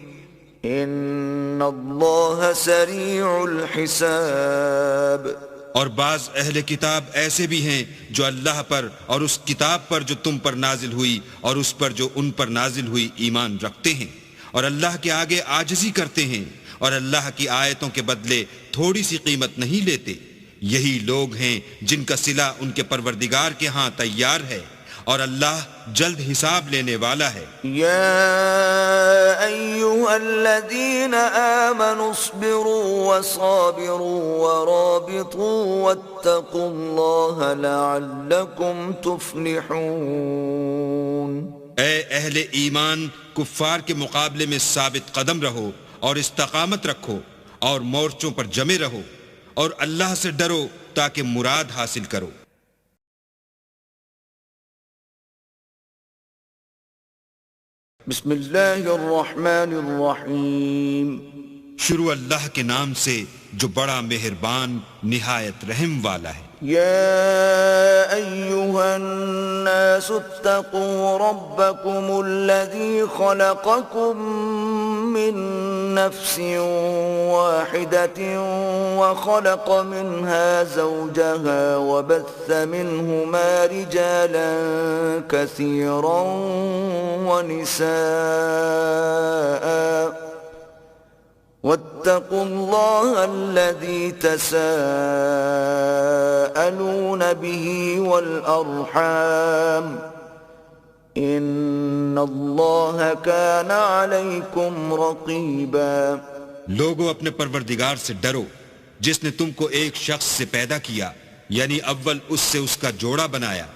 إن الله سريع الحساب. اور بعض اہل کتاب ایسے بھی ہیں جو اللہ پر اور اس کتاب پر جو تم پر نازل ہوئی اور اس پر جو ان پر نازل ہوئی ایمان رکھتے ہیں اور اللہ کے آگے عاجزی کرتے ہیں اور اللہ کی آیتوں کے بدلے تھوڑی سی قیمت نہیں لیتے. یہی لوگ ہیں جن کا صلہ ان کے پروردگار کے ہاں تیار ہے اور اللہ جلد حساب لینے والا ہے. یا ایھا الذین آمنوا اصبروا وصابروا ورابطوا واتقوا اللہ لعلکم تفلحون. اے اہل ایمان کفار کے مقابلے میں ثابت قدم رہو اور استقامت رکھو اور مورچوں پر جمے رہو اور اللہ سے ڈرو تاکہ مراد حاصل کرو. بسم اللہ الرحمن الرحیم. شروع اللہ کے نام سے جو بڑا مہربان نہایت رحم والا ہے. يا أيها الناس اتقوا ربكم الذي خلقكم من نفس واحدة وخلق منها زوجها وبث منهما رجالا كثيرا ونساء واتقوا الله الذي تساءلون به والأرحام إن الله كان عليكم رقيبا. لوگو اپنے پروردگار سے ڈرو جس نے تم کو ایک شخص سے پیدا کیا یعنی اول اس سے اس کا جوڑا بنایا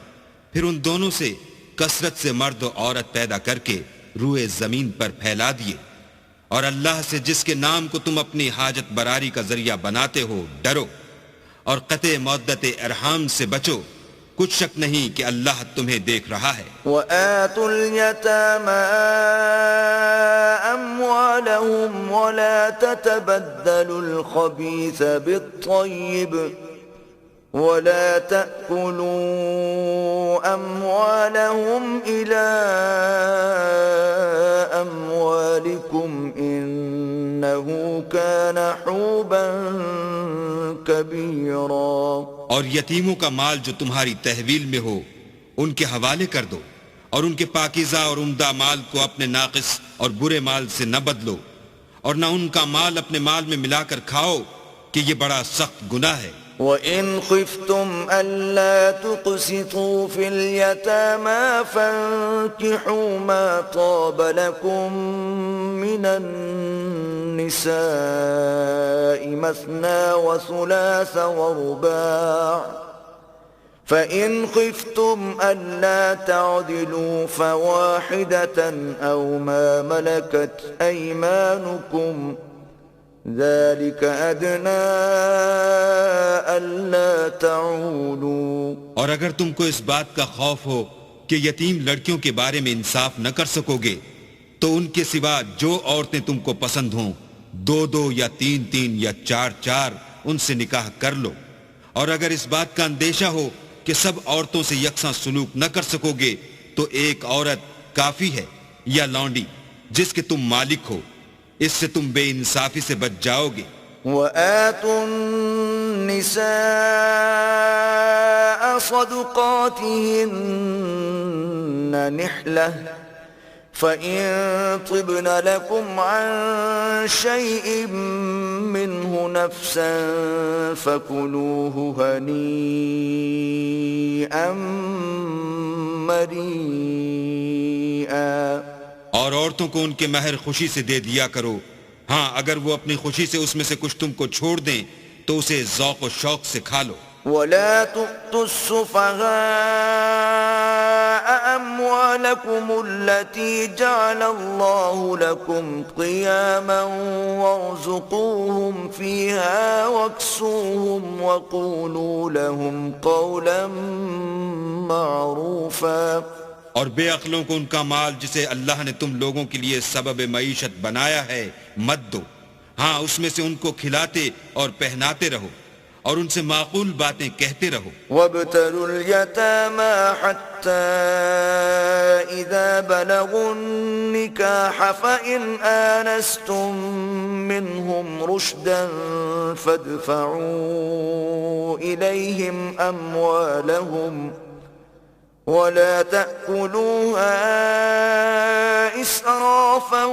پھر ان دونوں سے کثرت سے مرد و عورت پیدا کر کے روئے زمین پر پھیلا دیے اور اللہ سے جس کے نام کو تم اپنی حاجت براری کا ذریعہ بناتے ہو ڈرو اور قطع مودت ارحام سے بچو کچھ شک نہیں کہ اللہ تمہیں دیکھ رہا ہے. وَآتُوا الْيَتَامَى أَمْوَالَهُمْ وَلَا تَتَبَدَّلُوا الْخَبِيثَ بِالطَّيِّبِ ولا تأكلوا أموالهم إلى أموالكم إنه كان حوبا كبيرا. اور یتیموں کا مال جو تمہاری تحویل میں ہو ان کے حوالے کر دو اور ان کے پاکیزہ اور عمدہ مال کو اپنے ناقص اور برے مال سے نہ بدلو اور نہ ان کا مال اپنے مال میں ملا کر کھاؤ کہ یہ بڑا سخت گناہ ہے. وَإِنْ خِفْتُمْ أَلَّا تُقْسِطُوا فِي الْيَتَامَى فَانكِحُوا مَا طَابَ لَكُم مِّنَ النِّسَاءِ مَثْنَىٰ وَثُلَاثَ وَرُبَاعَ فَإِنْ خِفْتُمْ أَلَّا تَعْدِلُوا فَوَاحِدَةً أَوْ مَا مَلَكَتْ أَيْمَانُكُمْ ذَلِكَ أَدْنَىٰ أَلَّا تَعُولُوا. اور اگر تم کو اس بات کا خوف ہو کہ یتیم لڑکیوں کے بارے میں انصاف نہ کر سکو گے تو ان کے سوا جو عورتیں تم کو پسند ہوں 2 یا 3 یا 4 ان سے نکاح کر لو. اور اگر اس بات کا اندیشہ ہو کہ سب عورتوں سے یکساں سلوک نہ کر سکو گے تو ایک عورت کافی ہے یا لونڈی جس کے تم مالک ہو. اس سے تم بے انصافی سے بچ جاؤ گے وآتوا النساء صدقاتهن نحلة فإن طبن لكم عن شيء منه نفسا فكلوه هنيئا مريئا. اور عورتوں کو ان کے مہر خوشی سے دے دیا کرو. ہاں اگر وہ اپنی خوشی سے اس میں سے کچھ تم کو چھوڑ دیں تو اسے ذوق و شوق سے کھا لو. ولا تؤتوا السفهاء أموالكم التي جعل الله لكم قياما وارزقوهم فيها واكسوهم وقولوا لهم قولا معروفا. اور بے عقلوں کو ان کا مال جسے اللہ نے تم لوگوں کے لیے سبب معیشت بنایا ہے مت دو. ہاں اس میں سے ان کو کھلاتے اور پہناتے رہو اور ان سے معقول باتیں کہتے رہو. وابتلوا اليتامى حتى إذا بلغوا النكاح فإن آنستم منهم رشدا فادفعوا إليهم أموالهم ولا تأكلوها إسرافا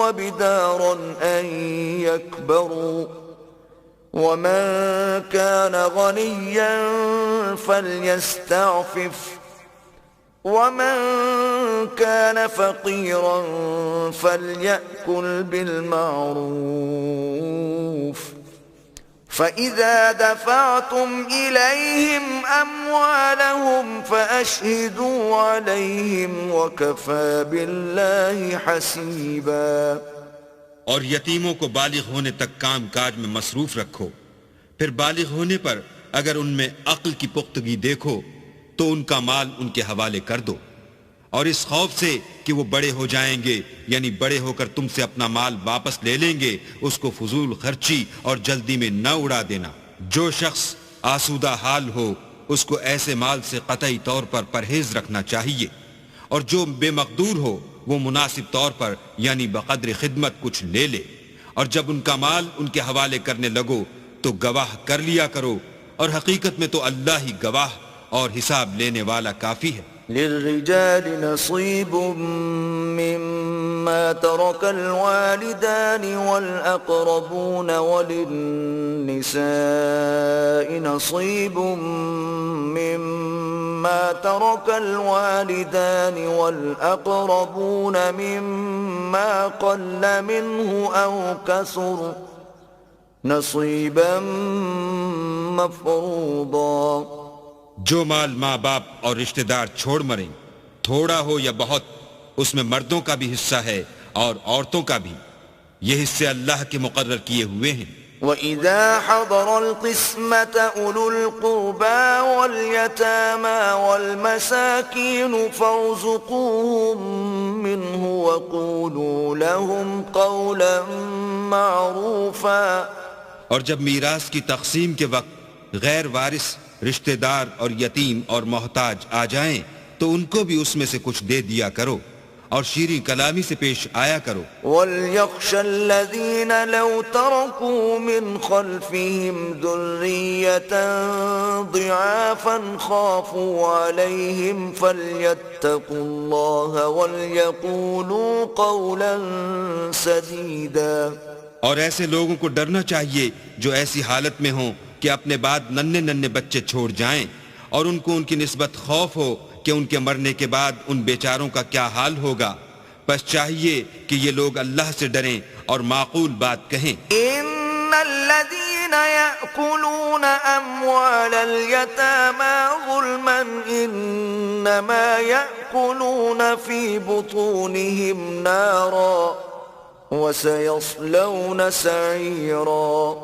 وبدارا أن يكبروا ومن كان غنيا فليستعفف ومن كان فقيرا فليأكل بالمعروف فإذا دفعتم إليهم أموالهم فأشهدوا عليهم وكفى بالله حسيبا. اور یتیموں کو بالغ ہونے تک کام کاج میں مصروف رکھو. پھر بالغ ہونے پر اگر ان میں عقل کی پختگی دیکھو تو ان کا مال ان کے حوالے کر دو، اور اس خوف سے کہ وہ بڑے ہو جائیں گے یعنی بڑے ہو کر تم سے اپنا مال واپس لے لیں گے اس کو فضول خرچی اور جلدی میں نہ اڑا دینا. جو شخص آسودہ حال ہو اس کو ایسے مال سے قطعی طور پر پرہیز رکھنا چاہیے، اور جو بے مقدور ہو وہ مناسب طور پر یعنی بقدر خدمت کچھ لے لے. اور جب ان کا مال ان کے حوالے کرنے لگو تو گواہ کر لیا کرو، اور حقیقت میں تو اللہ ہی گواہ اور حساب لینے والا کافی ہے. للرجال نصيب مما ترك الوالدان والأقربون وللنساء نصيب مما ترك الوالدان والأقربون مما قل منه أو كثر نصيبا مفروضا. جو مال ماں باپ اور رشتہ دار چھوڑ مریں تھوڑا ہو یا بہت اس میں مردوں کا بھی حصہ ہے اور عورتوں کا بھی. یہ حصے اللہ کے مقرر کیے ہوئے ہیں. وَإِذَا حَضَرَ الْقِسْمَةَ أُولُو الْقُرْبَى وَالْيَتَامَى وَالْمَسَاكِينُ فَارْزُقُوهُم مِّنْهُ وَقُولُوا لَهُمْ قَوْلًا مَّعْرُوفًا. اور جب میراث کی تقسیم کے وقت غیر وارث رشتہ دار اور یتیم اور محتاج آ جائیں تو ان کو بھی اس میں سے کچھ دے دیا کرو اور شیریں کلامی سے پیش آیا کرو. وَلْيَخْشَ الَّذِينَ لَوْ تَرَكُوا مِنْ خَلْفِهِمْ ذُرِّيَّةً ضِعَافًا خَافُوا عَلَيْهِمْ فَلْيَتَّقُوا اللَّهَ وَلْيَقُولُوا قَوْلًا سَدِيدًا. اور ایسے لوگوں کو ڈرنا چاہیے جو ایسی حالت میں ہوں کہ اپنے بعد ننھے بچے چھوڑ جائیں اور ان کو ان کی نسبت خوف ہو کہ ان کے مرنے کے بعد ان بیچاروں کا کیا حال ہوگا. بس چاہیے کہ یہ لوگ اللہ سے ڈریں اور معقول بات کہیں. ان الذين يأكلون اموال اليتامى ظلما انما يأكلون في بطونهم نارا وسيصلون سعيرا.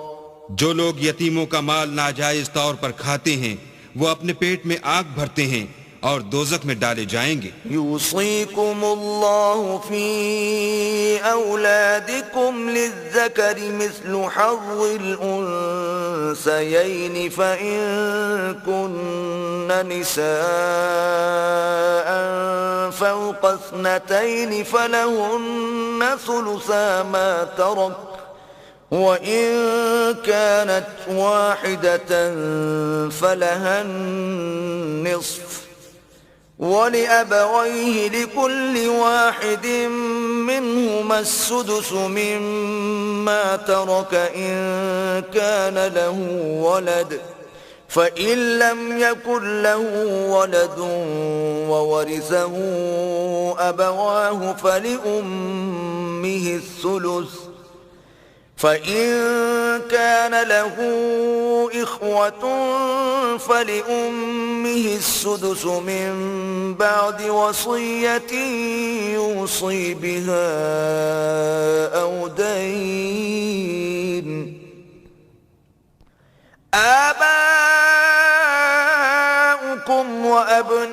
جو لوگ یتیموں کا مال ناجائز طور پر کھاتے ہیں وہ اپنے پیٹ میں آگ بھرتے ہیں اور دوزخ میں ڈالے جائیں گے. یوصیکم اللہ فی اولادکم للذکر مثل حظ الانثیین فإن کن نساء فوق اثنتین فلہن ثلثا ما ترک وإن كانت واحدة فلها النصف ولأبويه لكل واحد منهما السدس مما ترك إن كان له ولد فإن لم يكن له ولد وورثه أبواه فلأمه الثلث فإن كان له إخوة فلأمه السدس من بعد وصية يوصي بها أو دين آباؤكم وأبناؤكم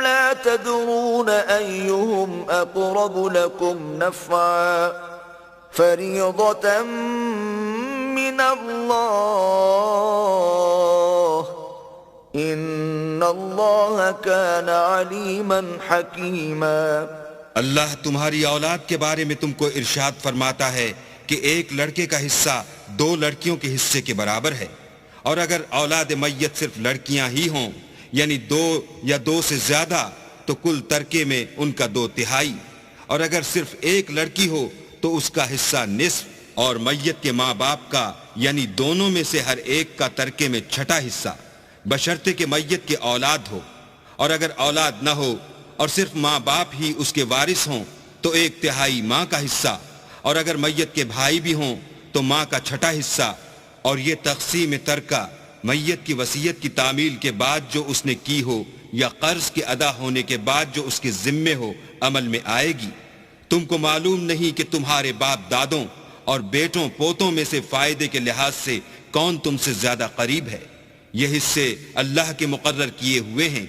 لا تدرون أيهم أقرب لكم نفعا فريضة من الله إن الله كان عليما حكيما. اللہ تمہاری اولاد کے بارے میں تم کو ارشاد فرماتا ہے کہ ایک لڑکے کا حصہ دو لڑکیوں کے حصے کے برابر ہے، اور اگر اولاد میت صرف لڑکیاں ہی ہوں یعنی دو یا دو سے زیادہ تو کل ترکے میں ان کا 2/3، اور اگر صرف ایک لڑکی ہو تو اس کا حصہ نصف، اور میت کے ماں باپ کا یعنی دونوں میں سے ہر ایک کا ترکے میں 6واں حصہ، بشرطے کہ میت کے اولاد ہو، اور اگر اولاد نہ ہو اور صرف ماں باپ ہی اس کے وارث ہوں تو 1/3 ماں کا حصہ، اور اگر میت کے بھائی بھی ہوں تو ماں کا 6واں حصہ. اور یہ تقسیم ترکہ میت کی وصیت کی تعمیل کے بعد جو اس نے کی ہو یا قرض کے ادا ہونے کے بعد جو اس کے ذمے ہو عمل میں آئے گی. تم کو معلوم نہیں کہ تمہارے باپ دادوں اور بیٹوں پوتوں میں سے فائدے کے لحاظ سے کون تم سے زیادہ قریب ہے. یہ حصے اللہ کے مقرر کیے ہوئے ہیں،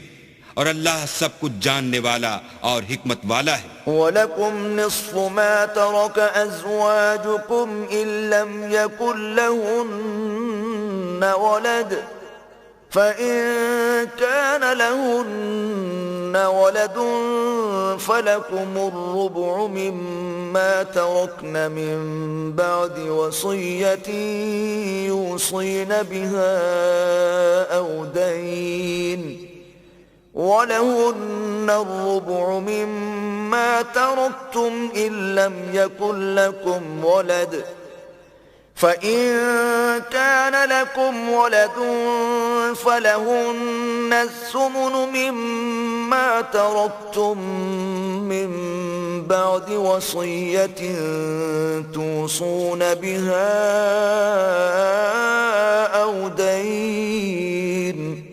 اور اللہ سب کچھ جاننے والا اور حکمت والا ہے. وَلَكُمْ نِصْفُ مَا تَرَكَ أَزْوَاجُكُمْ إِن لَّمْ يَكُن لَّهُنَّ وَلَدٌ فَإِن كَانَ لَهُنَّ وَلَدٌ فَلَكُمُ الرُّبُعُ مِمَّا تَرَكْنَ مِن بَعْدِ وَصِيَّةٍ يُوصِينَ بِهَا أَوْ دَيْنٍ وَلَهُنَّ الرُّبُعُ مِمَّا تَرَكْتُمْ إِن لَّمْ يَكُن لَّكُمْ وَلَدٌ فَإِن كَانَ لَكُمْ وَلَدٌ فَلَهُنَّ الثُّمُنُ مِمَّا تَرَكْتُم مِّن بَعْدِ وَصِيَّةٍ تُوصُونَ بِهَا أَوْ دَيْنٍ.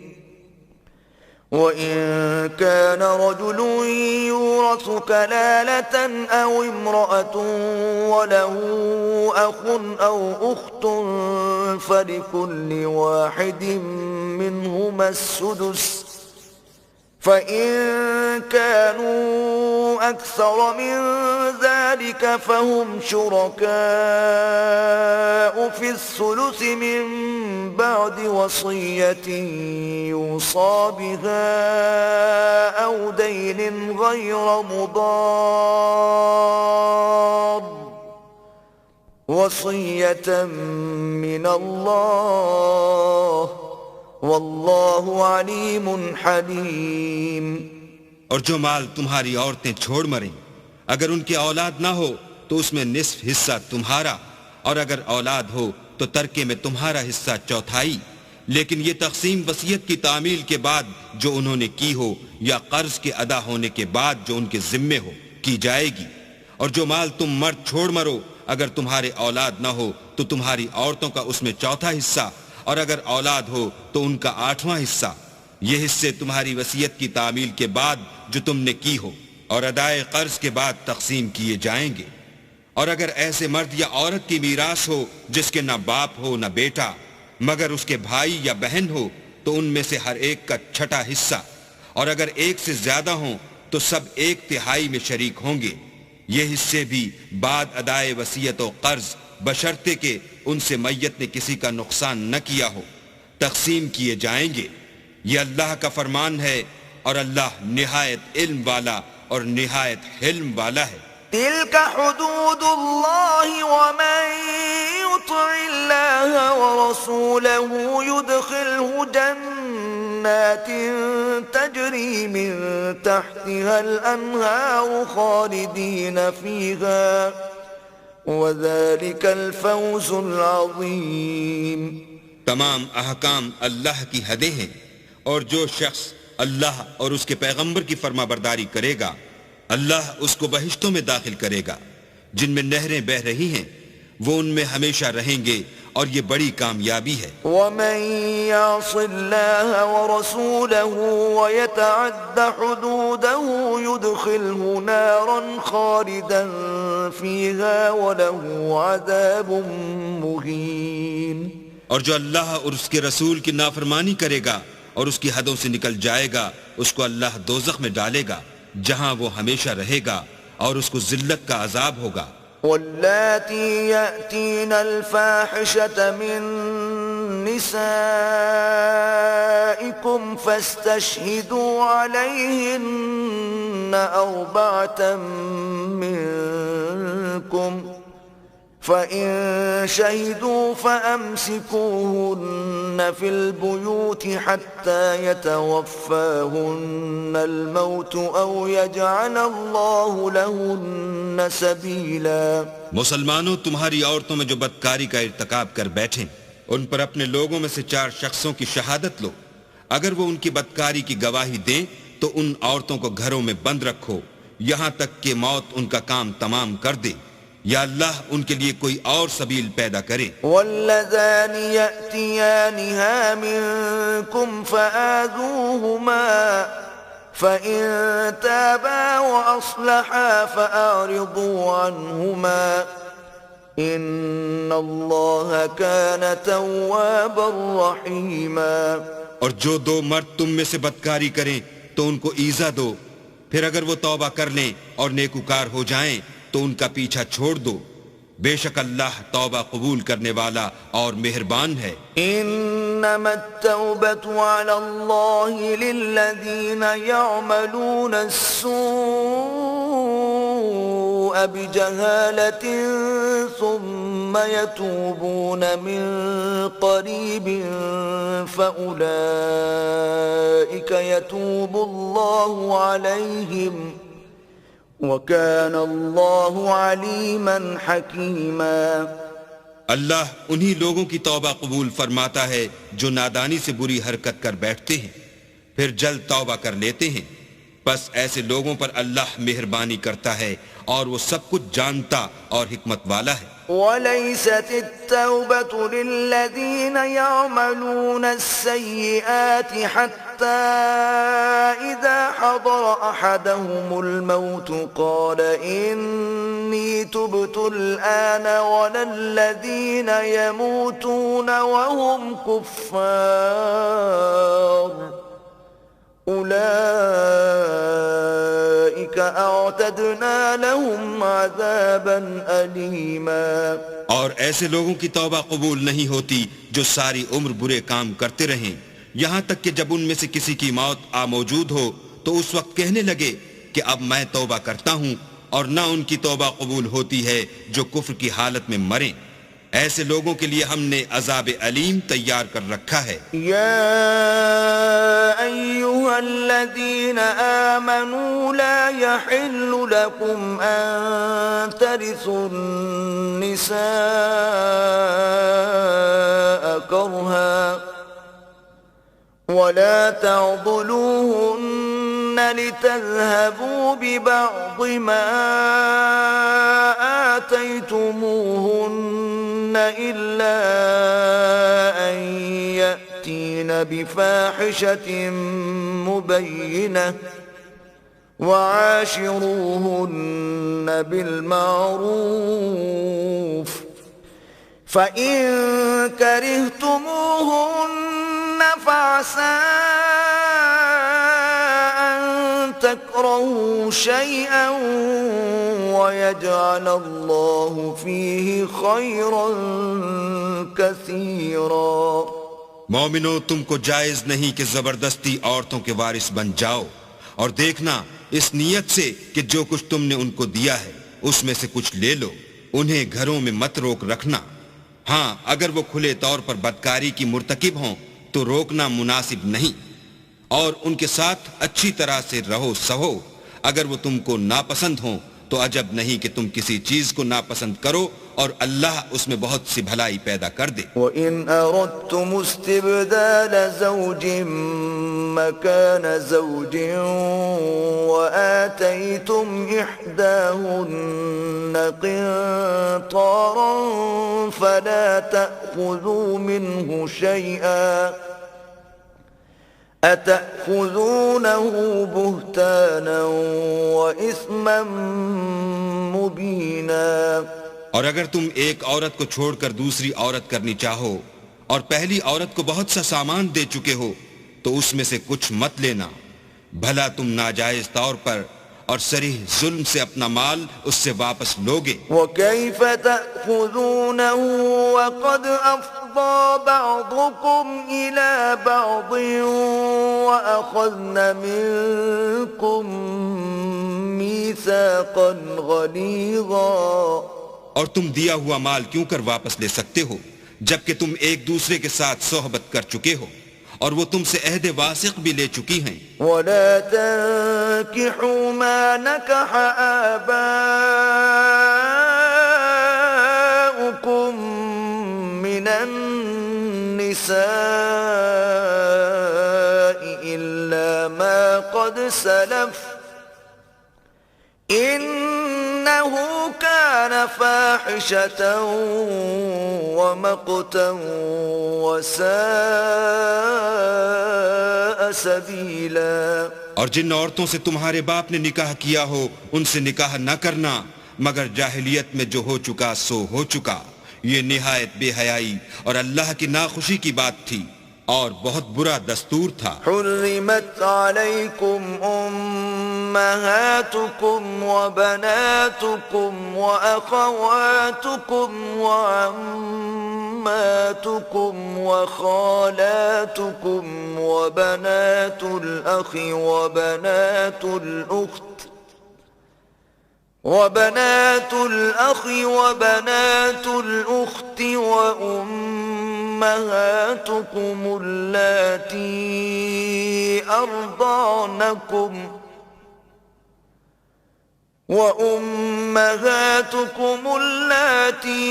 وَإِن كَانَ رَجُلٌ يُورَثُ كَلَالَةً أَوْ امْرَأَةٌ وَلَهُ أَخٌ أَوْ أُخْتٌ فَلِكُلِّ وَاحِدٍ مِّنْهُمَا السُّدُسُ فَإِن كَانُوا أَكْثَرَ مِن ذَلِكَ فَهُمْ شُرَكَاءُ فِي الثُّلُثِ مِن بَعْدِ وَصِيَّةٍ يُوصَى بِهَا أَوْ دَيْنٍ غَيْرَ مُضَارٍّ وَصِيَّةً مِّنَ اللَّهِ واللہ علیم حلیم. اور جو مال تمہاری عورتیں چھوڑ مریں اگر ان کی اولاد نہ ہو تو اس میں نصف حصہ تمہارا، اور اگر اولاد ہو تو ترکے میں تمہارا حصہ 1/4. لیکن یہ تقسیم وصیت کی تعمیل کے بعد جو انہوں نے کی ہو یا قرض کے ادا ہونے کے بعد جو ان کے ذمے ہو کی جائے گی. اور جو مال تم مرد چھوڑ مرو اگر تمہارے اولاد نہ ہو تو تمہاری عورتوں کا اس میں 1/4 حصہ، اور اگر اولاد ہو تو ان کا 8واں حصہ. یہ حصے تمہاری وصیت کی تعمیل کے بعد جو تم نے کی ہو اور ادائے قرض کے بعد تقسیم کیے جائیں گے. اور اگر ایسے مرد یا عورت کی میراث ہو جس کے نہ باپ ہو نہ بیٹا مگر اس کے بھائی یا بہن ہو تو ان میں سے ہر ایک کا 6واں حصہ، اور اگر ایک سے زیادہ ہوں تو سب 1/3 میں شریک ہوں گے. یہ حصے بھی بعد ادائے وصیت و قرض بشرطے کہ ان سے میت نے کسی کا نقصان نہ کیا ہو تقسیم کیے جائیں گے. یہ اللہ کا فرمان ہے اور اللہ نہایت علم والا اور نہایت حلم والا ہے. تلك حدود الله جنات تجري من تحتها الأنهار خالدين فيها وذلك الفوز العظيم. تمام احکام اللہ کی حدیں ہیں، اور جو شخص اللہ اور اس کے پیغمبر کی فرما برداری کرے گا اللہ اس کو بہشتوں میں داخل کرے گا جن میں نہریں بہہ رہی ہیں، وہ ان میں ہمیشہ رہیں گے، اور یہ بڑی کامیابی ہے. ومن يعص الله ورسوله ويتعد حدوده يدخله نارا خالدا فيها وله عذاب مهين. اور جو اللہ اور اس کے رسول کی نافرمانی کرے گا اور اس کی حدوں سے نکل جائے گا، اس کو اللہ دوزخ میں ڈالے گا جہاں وہ ہمیشہ رہے گا، اور اس کو ذلت کا عذاب ہوگا. واللاتي يأتين الفاحشة من نسائكم فاستشهدوا عليهن 4 منكم فإن شهدوا فأمسكوهن في البيوت حتى يتوفاهن الموت أو يجعل الله لهن سبيلا. مسلمانوں، تمہاری عورتوں میں جو بدکاری کا ارتکاب کر بیٹھیں ان پر اپنے لوگوں میں سے 4 شخصوں کی شہادت لو. اگر وہ ان کی بدکاری کی گواہی دیں تو ان عورتوں کو گھروں میں بند رکھو یہاں تک کہ موت ان کا کام تمام کر دے، یا اللہ ان کے لیے کوئی اور سبیل پیدا کرے. واللذان يأتيانها منكم فآذوهما فإن تابا وأصلحا فأعرضوا عنهما إن الله كان توابا رحيما. اور جو 2 مرد تم میں سے بدکاری کریں تو ان کو ایذا دو، پھر اگر وہ توبہ کر لیں اور نیکوکار ہو جائیں تو ان کا پیچھا چھوڑ دو، بے شک اللہ توبہ قبول کرنے والا اور مہربان ہے. انما التوبة على الله للذين يعملون السوء بجهالة ثم يتوبون من قريب فأولئك يتوب الله عليهم وَكَانَ اللَّهُ عَلِيمًا حَكِيمًا. اللہ انہی لوگوں کی توبہ قبول فرماتا ہے جو نادانی سے بری حرکت کر بیٹھتے ہیں پھر جلد توبہ کر لیتے ہیں، بس ایسے لوگوں پر اللہ مہربانی کرتا ہے اور وہ سب کچھ جانتا اور حکمت والا ہے. وَلَيْسَتِ التَّوْبَةُ لِلَّذِينَ يَعْمَلُونَ السَّيِّئَاتِ حَتَّى إِذَا حَضَرَ أَحَدَهُمُ الْمَوْتُ قَالَ إِنِّي تُبْتُ الْآنَ وَلَا الَّذِينَ يَمُوتُونَ وَهُمْ كُفَّارٌ أولئك أعتدنا لهم عذابا أليما. اور ایسے لوگوں کی توبہ قبول نہیں ہوتی جو ساری عمر برے کام کرتے رہیں یہاں تک کہ جب ان میں سے کسی کی موت آ موجود ہو تو اس وقت کہنے لگے کہ اب میں توبہ کرتا ہوں، اور نہ ان کی توبہ قبول ہوتی ہے جو کفر کی حالت میں مریں. ایسے لوگوں کے لیے ہم نے عذاب علیم تیار کر رکھا ہے. یا ایھا الذین آمنوا لا یحل لکم ان ترثوا النساء کرها ولا تعضلوهن لتذهبوا ببعض ما آتيتموهن إلا أن يأتين بفاحشة مبينة وعاشروهن بالمعروف فإن كرهتموهن فعسى تكرهوا شيئا ويجعل الله فيه خيرا كثيرا. مومنو، تم کو جائز نہیں کہ زبردستی عورتوں کے وارث بن جاؤ، اور دیکھنا اس نیت سے کہ جو کچھ تم نے ان کو دیا ہے اس میں سے کچھ لے لو، انہیں گھروں میں مت روک رکھنا. ہاں، اگر وہ کھلے طور پر بدکاری کی مرتکب ہوں تو روکنا مناسب نہیں، اور ان کے ساتھ اچھی طرح سے رہو سہو. اگر وہ تم کو ناپسند ہوں تو عجب نہیں کہ تم کسی چیز کو ناپسند کرو اور اللہ اس میں بہت سی بھلائی پیدا کر دے. وَإِنْ أَرَدْتُمُ اسْتِبْدَالَ زَوْجٍ مَكَانَ زَوْجٍ وَآتَيْتُمْ إِحْدَاهُنَّ قِنطَارًا فَلَا تَأْخُذُوا مِنْهُ شَيْئًا أَتَأْخُذُونَهُ بُهْتَانًا وَإِثْمًا مُبِينًا. اور اگر تم ایک عورت کو چھوڑ کر دوسری عورت کرنی چاہو اور پہلی عورت کو بہت سا سامان دے چکے ہو تو اس میں سے کچھ مت لینا، بھلا تم ناجائز طور پر اور صریح ظلم سے اپنا مال اس سے واپس لوگے. وَكَيْفَ تَأْخُذُونَهُ وَقَدْ أَفْضَى بَعْضُكُمْ إِلَى بَعْضٍ وَأَخَذْنَ مِنْكُمْ مِيثَاقًا غَلِيظًا. اور تم دیا ہوا مال کیوں کر واپس لے سکتے ہو جبکہ تم ایک دوسرے کے ساتھ صحبت کر چکے ہو اور وہ تم سے عہد واثق بھی لے چکی ہیں. وَلَا تَنكِحُوا مَا نَكَحَ آبَاؤُكُم مِّنَ النِّسَاءِ إِلَّا مَا قَدْ سَلَفَ إِنَّهُ كَانَ فَاحِشَةً وَمَقْتًا وَسَاءَ سَبِيلًا. اور جن عورتوں سے تمہارے باپ نے نکاح کیا ہو ان سے نکاح نہ کرنا مگر جاہلیت میں جو ہو چکا سو ہو چکا. یہ نہایت بے حیائی اور اللہ کی ناخوشی کی بات تھی اور بہت برا دستور تھا. حرمت علیکم امہاتکم وبناتکم واخواتکم وعماتکم وخالاتکم وبنات الاخ وبنات الاخت وأمهاتكم اللاتي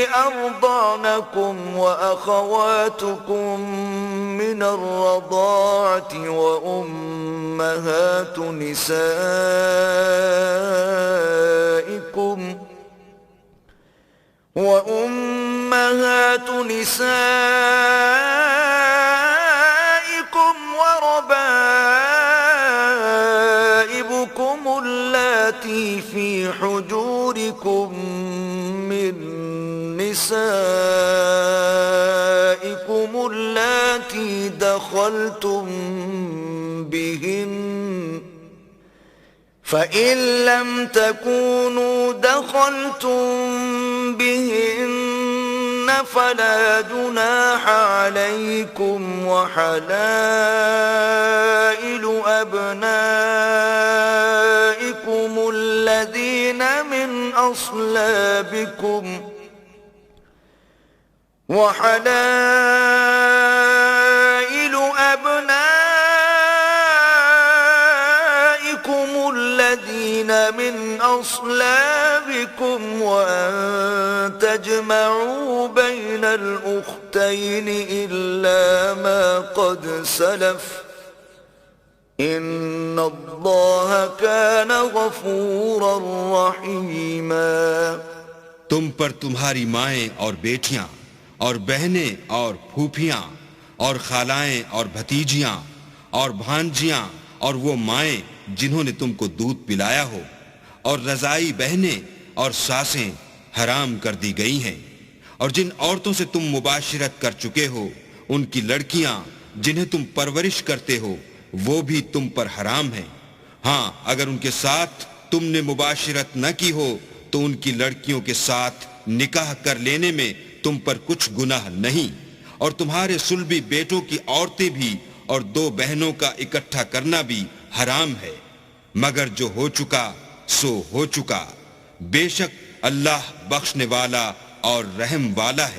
أرضعنكم وأخواتكم من الرضاعة وأمهات نسائكم وربائبكم اللاتي في حجوركم من نسائكم اللاتي دخلتم بهن فإن لم تكونوا دخلتم بهن فلا جناح عليكم وحلائل أبنائكم الذين من أصلابكم وأن تجمعوا بين الأختين إلا ما قد سلف إن الله كان غفورا رحيما. تم پر تمہاری مائیں اور بیٹیاں اور بہنیں اور پھوپھیاں اور خالائیں اور بھتیجیاں اور بھانجیاں اور وہ مائیں جنہوں نے تم کو دودھ پلایا ہو اور رضائی بہنیں اور ساسیں حرام کر دی گئی ہیں. اور جن عورتوں سے تم مباشرت کر چکے ہو ان کی لڑکیاں جنہیں تم پرورش کرتے ہو وہ بھی تم پر حرام ہیں. ہاں اگر ان کے ساتھ تم نے مباشرت نہ کی ہو تو ان کی لڑکیوں کے ساتھ نکاح کر لینے میں تم پر کچھ گناہ نہیں. اور تمہارے صلبی بیٹوں کی عورتیں بھی اور دو بہنوں کا اکٹھا کرنا بھی حرام ہے مگر جو ہو چکا سو ہو چکا. بے شک اللہ بخشنے والا اور رحم والا ہے.